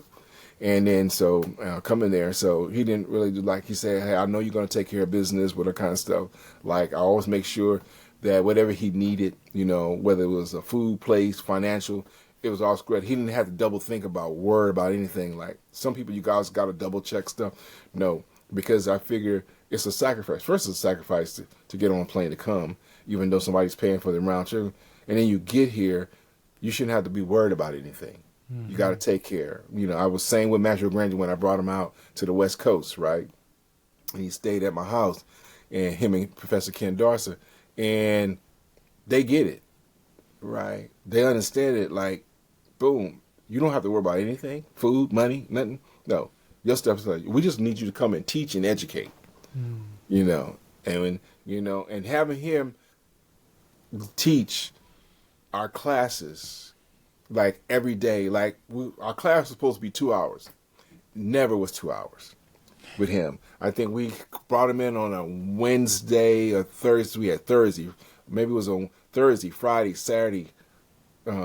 And then so coming there, so he didn't really do he said, hey, I know you're going to take care of business with that kind of stuff. I always make sure that whatever he needed, whether it was a food place, financial, it was all great. He didn't have to double think worry about anything. Some people, you guys got to double check stuff. No, because I figure it's a sacrifice. First, it's a sacrifice to get on a plane to come, even though somebody's paying for the round trip. And then you get here, you shouldn't have to be worried about anything. Mm-hmm. You got to take care. I was saying with Mestre Acordeon when I brought him out to the West Coast, right? And he stayed at my house, and him and Professor Ken Darcy, and they get it, right? They understand it. Boom, you don't have to worry about anything, food, money, nothing. No, your stuff's we just need you to come and teach and educate, and and having him teach our classes every day. Our class was supposed to be 2 hours. Never was 2 hours with him. I think we brought him in on a Wednesday or Thursday. We had Thursday. Maybe it was on Thursday, Friday, Saturday,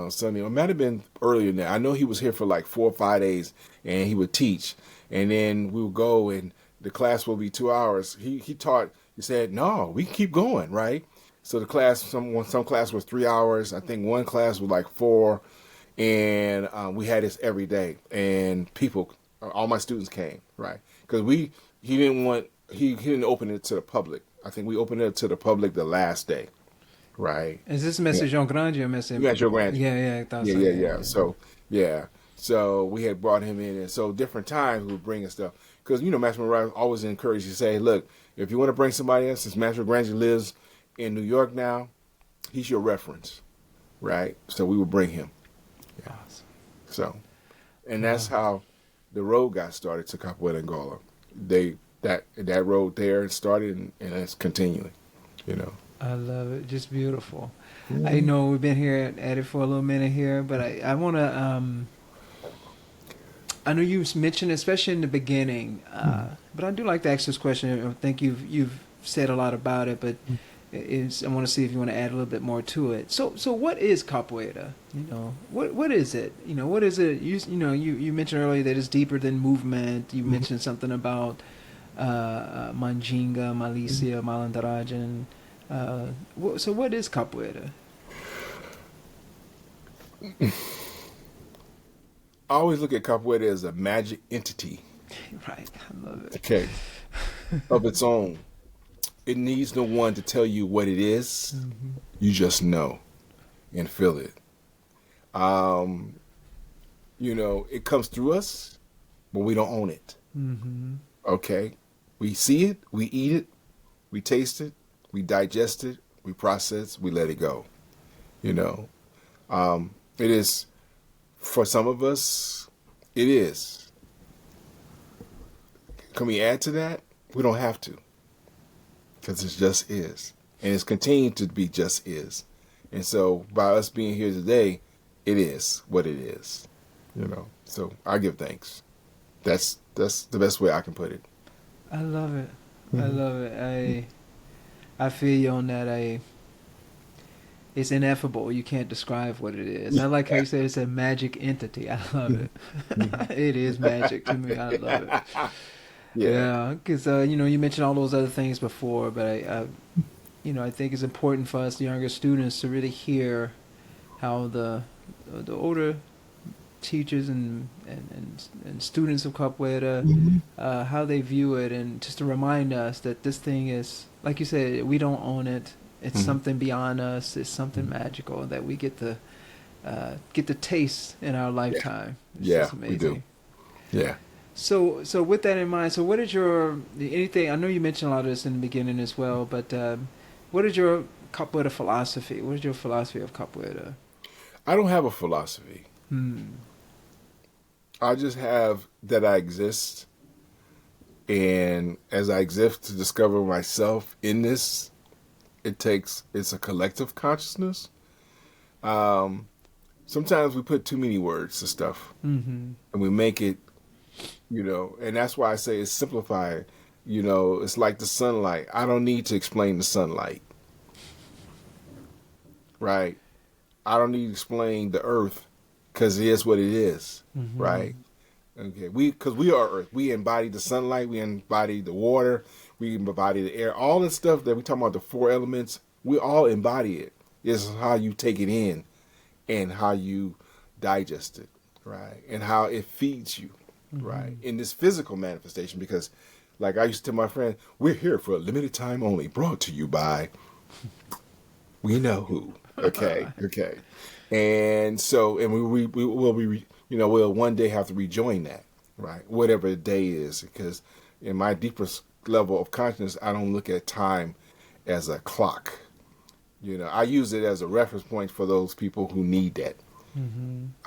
Sunday. It might have been earlier than that. I know he was here for 4 or 5 days, and he would teach. And then we would go, and the class will be 2 hours. He taught. He said, no, we can keep going, right? So the class, some class was 3 hours. I think one class was 4. And we had this every day, and people, all my students came, right? Because he didn't open it to the public. I think we opened it to the public the last day, right? Is this Mestre João Grande or Mestre? Mestre Grande. Yeah, I thought so. Yeah. So we had brought him in, and so different times we would bring and stuff. Because Mestre Moraes always encouraged you to say, look, if you want to bring somebody else, since Mestre Grande lives in New York now, he's your reference, right? So we would bring him. Yeah. Awesome. So, and that's how the road got started to Capoeira Angola. That road there started and it's continuing. I love it. Just beautiful. Mm-hmm. I know we've been here at it for a little minute here, but I want to. I know you mentioned, especially in the beginning, but I do like to ask this question. I think you've said a lot about it, but. I want to see if you want to add a little bit more to it. So what is capoeira? What is it? What is it? You mentioned earlier that it's deeper than movement. You mentioned something about Mandinga, Malícia, Malandragem, So what is capoeira? I always look at capoeira as a magic entity, Right, I love it. okay, of its own. It needs no one to tell you what it is. Mm-hmm. You just know and feel it. Um, it comes through us, but we don't own it. Mm-hmm. Okay, we see it, we eat it, we taste it, we digest it, we process, we let it go. You know, it is for some of us. It is. Can we add to that? We don't have to, because it just is, and it's continued to be just is. And so, by us being here today, it is what it is. So I give thanks. That's the best way I can put it. I love it. Mm-hmm. I love it. I feel you on that. It's ineffable. You can't describe what it is. I like how you said it's a magic entity. I love it. It is magic to me. I love it. Yeah, because you mentioned all those other things before, but I think it's important for us, the younger students, to really hear how the older teachers and students of capoeira, how they view it, and just to remind us that this thing is, like you said, we don't own it. It's something beyond us. It's something magical that we get to taste in our lifetime. It's just amazing. We do. Yeah. So with that in mind, so what is anything? I know you mentioned a lot of this in the beginning as well, but what is your capoeira philosophy? What is your philosophy of capoeira? I don't have a philosophy. I just have that I exist, and as I exist to discover myself in this, it's a collective consciousness. Sometimes we put too many words to stuff, and we make it, and that's why I say it's simplifying. It's like the sunlight. I don't need to explain the sunlight, right? I don't need to explain the earth, because it is what it is, right? Okay, because we are earth. We embody the sunlight. We embody the water. We embody the air. All the stuff that we talk about, the four elements, we all embody it. It's how you take it in and how you digest it, right? And how it feeds you, right? In this physical manifestation, because like I used to tell my friend, we're here for a limited time only, brought to you by we know who. Okay. And so, and we will be, we'll one day have to rejoin that, right? Whatever the day is, because in my deepest level of consciousness, I don't look at time as a clock. I use it as a reference point for those people who need that.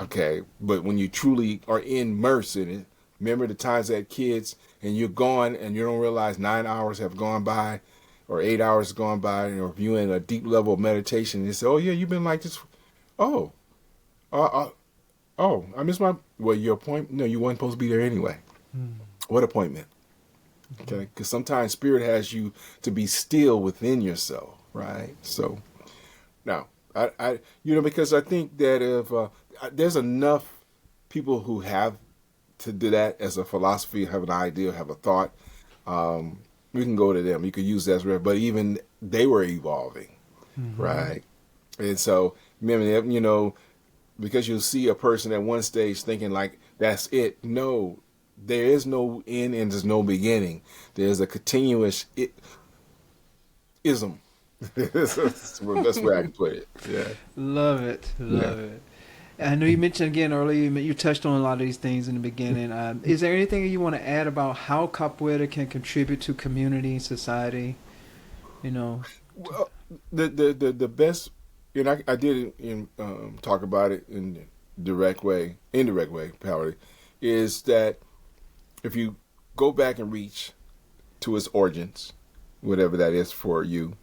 Okay. But when you truly are immersed in it, remember the times that kids and you're gone and you don't realize 9 hours have gone by or 8 hours have gone by, or if you're in a deep level of meditation, you say, oh yeah, you've been like this. Oh, I missed your appointment. No, you weren't supposed to be there anyway. What appointment? Okay. Because sometimes spirit has you to be still within yourself. Right. So now I because I think that if there's enough people who have to do that as a philosophy, have an idea, have a thought, we can go to them. You could use that as well, but even they were evolving, right? And so remember, because you'll see a person at one stage thinking like that's it. No, there is no end and there's no beginning. There's a continuous ism. That's the best way I can put it. Yeah. Love it. I know you mentioned again earlier, you touched on a lot of these things in the beginning. Is there anything you want to add about how capoeira can contribute to community and society? Well, the best, I did talk about it in indirect way, Power, is that if you go back and reach to its origins, whatever that is for you,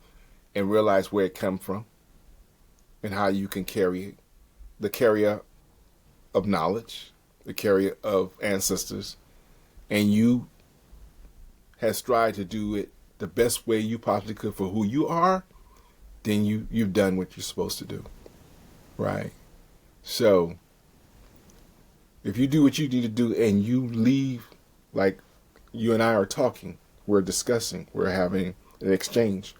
and realize where it comes from and how you can carry the carrier of knowledge, the carrier of ancestors, and you have strived to do it the best way you possibly could for who you are, then you've done what you're supposed to do, right? So if you do what you need to do and you leave, like you and I are talking, we're discussing, we're having an exchange,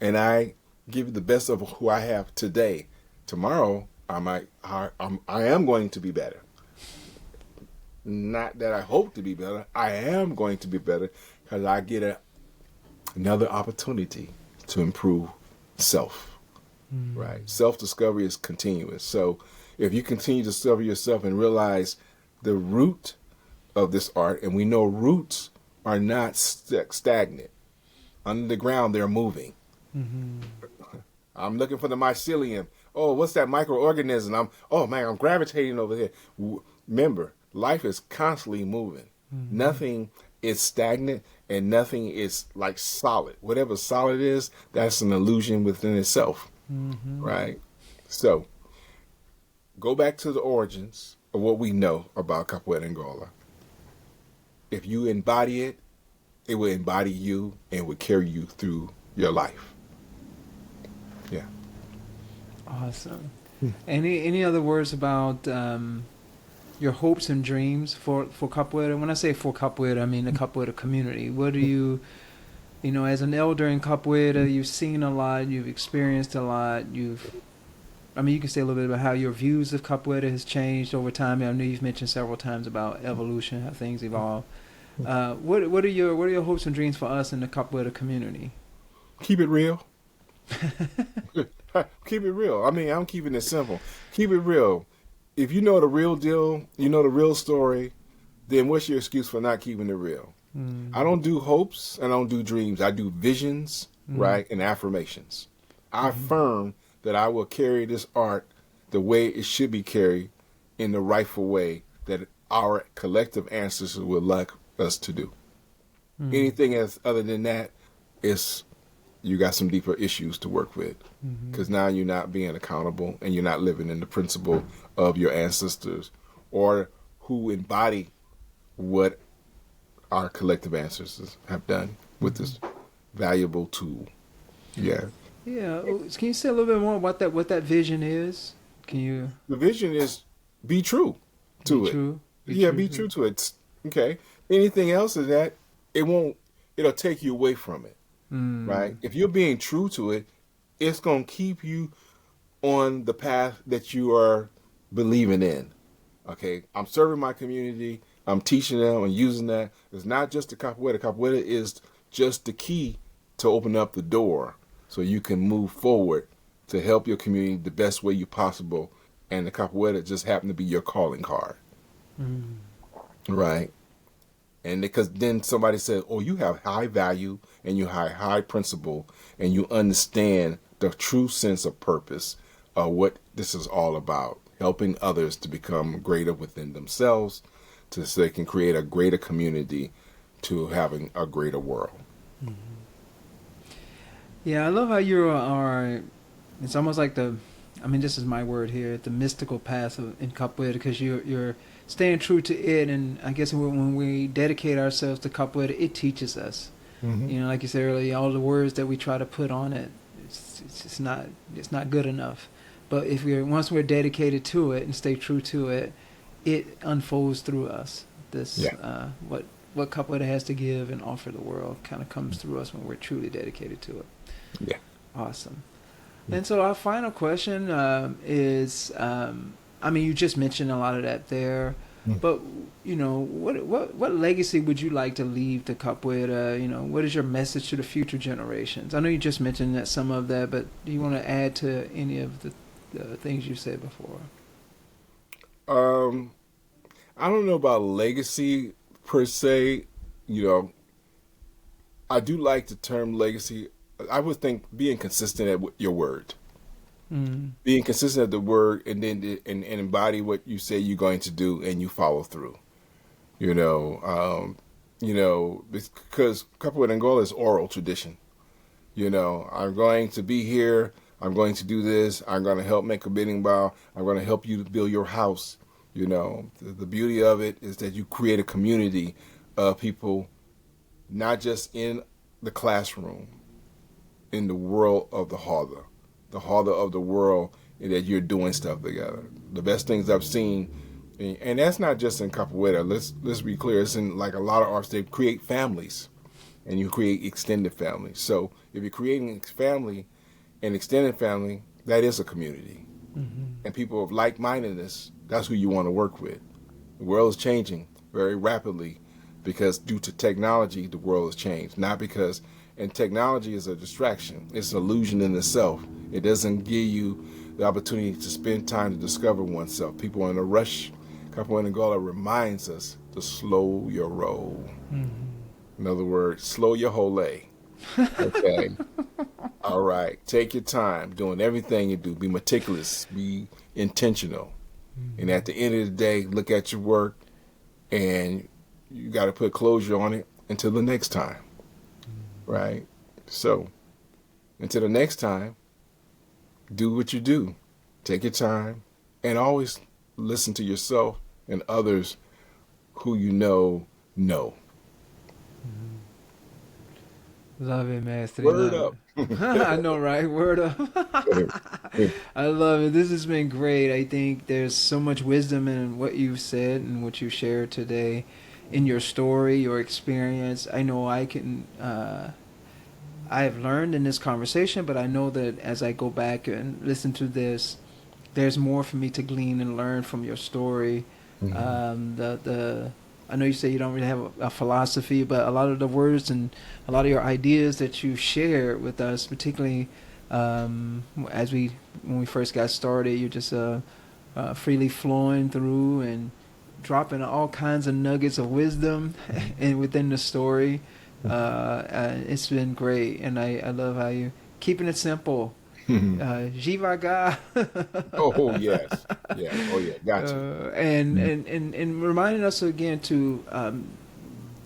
and I give you the best of who I have today. Tomorrow, I am going to be better. Not that I hope to be better. I am going to be better because I get another opportunity to improve self. Right? Self-discovery is continuous. So if you continue to discover yourself and realize the root of this art, and we know roots are not stagnant. Under the ground, they're moving. I'm looking for the mycelium. Oh, what's that microorganism? I'm gravitating over here. Remember, life is constantly moving. Nothing is stagnant and nothing is like solid. Whatever solid is, that's an illusion within itself. Right? So, go back to the origins of what we know about Capoeira de Angola. If you embody it, it will embody you and will carry you through your life. Yeah. Awesome. Any other words about your hopes and dreams for Capoeira? When I say for Capoeira, I mean the Capoeira community. What do you as an elder in Capoeira, you've seen a lot, you've experienced a lot, you can say a little bit about how your views of Capoeira has changed over time. I know you've mentioned several times about evolution, how things evolve. What are your hopes and dreams for us in the Capoeira community? Keep it real. Keep it real. I'm keeping it simple. Keep it real. If you know the real deal, you know the real story, then what's your excuse for not keeping it real? I don't do hopes and I don't do dreams. I do visions, right, and affirmations. I affirm that I will carry this art the way it should be carried in the rightful way that our collective ancestors would like us to do. Anything else other than that is you got some deeper issues to work with, because now you're not being accountable and you're not living in the principle of your ancestors or who embody what our collective ancestors have done with this valuable tool. Yeah. Yeah. Can you say a little bit more about what that vision is? The vision is be true to it. Be true to it. Okay. Anything else is that it'll take you away from it. Right? If you're being true to it, it's going to keep you on the path that you are believing in. Okay? I'm serving my community. I'm teaching them and using that. It's not just the capoeira. Capoeira is just the key to open up the door so you can move forward to help your community the best way you possible. And the capoeira just happen to be your calling card. Right? And because then somebody says, oh, you have high value and you have high principle and you understand the true sense of purpose of what this is all about, helping others to become greater within themselves so they can create a greater community to having a greater world. Yeah, I love how you are, it's almost like this is my word here, the mystical path in Capoeira, because you're staying true to it, and I guess when we dedicate ourselves to Capoeira, it teaches us. Like you said earlier, all the words that we try to put on it, it's not good enough. But once we're dedicated to it and stay true to it, it unfolds through us. What Capoeira has to give and offer the world kind of comes through us when we're truly dedicated to it. Yeah. Awesome. And so our final question is, you just mentioned a lot of that there, but what legacy would you like to leave to Capoeira? What is your message to the future generations? I know you just mentioned that some of that, but do you want to add to any of the things you said before? I don't know about legacy per se. I do like the term legacy. I would think being consistent at your word. Being consistent at the word and then and embody what you say you're going to do and you follow through. Because Capoeira de Angola is oral tradition. I'm going to be here. I'm going to do this. I'm going to help make a bidding bow. I'm going to help you to build your house. The beauty of it is that you create a community of people, not just in the classroom, in the world of the harder of the world, and that you're doing stuff together. The best things I've seen, and that's not just in Capoeira. Let's be clear. It's in like a lot of arts. They create families. and you create extended family. So if you're creating a family, an extended family, that is a community. And people of like-mindedness, that's who you want to work with. The world is changing very rapidly because due to technology, the world has changed. Not because, and technology is a distraction. It's an illusion in itself. It doesn't give you the opportunity to spend time to discover oneself. People are in a rush. Capoeira de Angola reminds us to slow your roll. In other words, slow your whole lay. Okay. All right. Take your time doing everything you do. Be meticulous. Be intentional. And at the end of the day, look at your work and you got to put closure on it until the next time. Right? So, until the next time, do what you do. Take your time and always listen to yourself and others who you know. Love it, Master. Word Love up. it. I know, right? Word up. I love it. This has been great. I think there's so much wisdom in what you've said and what you shared today in your story, your experience. I know I have learned in this conversation, but I know that as I go back and listen to this, there's more for me to glean and learn from your story. I know you say you don't really have a philosophy, but a lot of the words and a lot of your ideas that you shared with us, particularly when we first got started, you're just freely flowing through and dropping all kinds of nuggets of wisdom and within the story. It's been great, and I love how you keeping it simple. Jivaga. Oh yes, yeah. Oh yeah, gotcha. And reminding us again to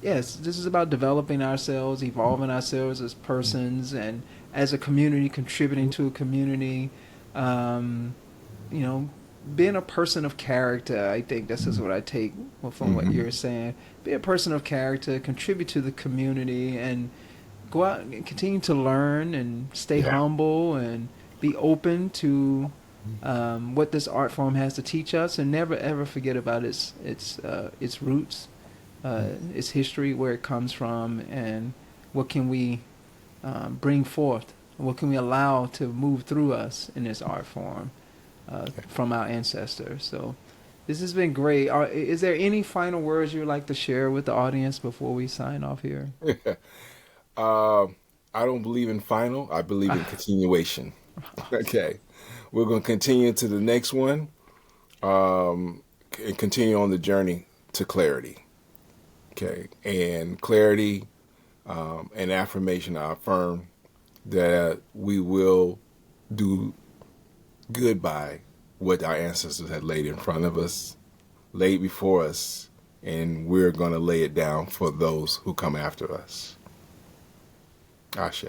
yes, this is about developing ourselves, evolving ourselves as persons, and as a community, contributing to a community. Being a person of character. I think this is what I take from what you're saying. Be a person of character, contribute to the community, and go out and continue to learn and stay humble and be open to what this art form has to teach us, and never ever forget about its roots, its history, where it comes from, and what can we bring forth, what can we allow to move through us in this art form from our ancestors. So this has been great. Is there any final words you would like to share with the audience before we sign off here? I don't believe in final. I believe in continuation. Okay. We're going to continue to the next one and continue on the journey to clarity. Okay. And clarity and affirmation, I affirm that we will do good by what our ancestors had laid in front of us, laid before us, and we're going to lay it down for those who come after us. Ashe.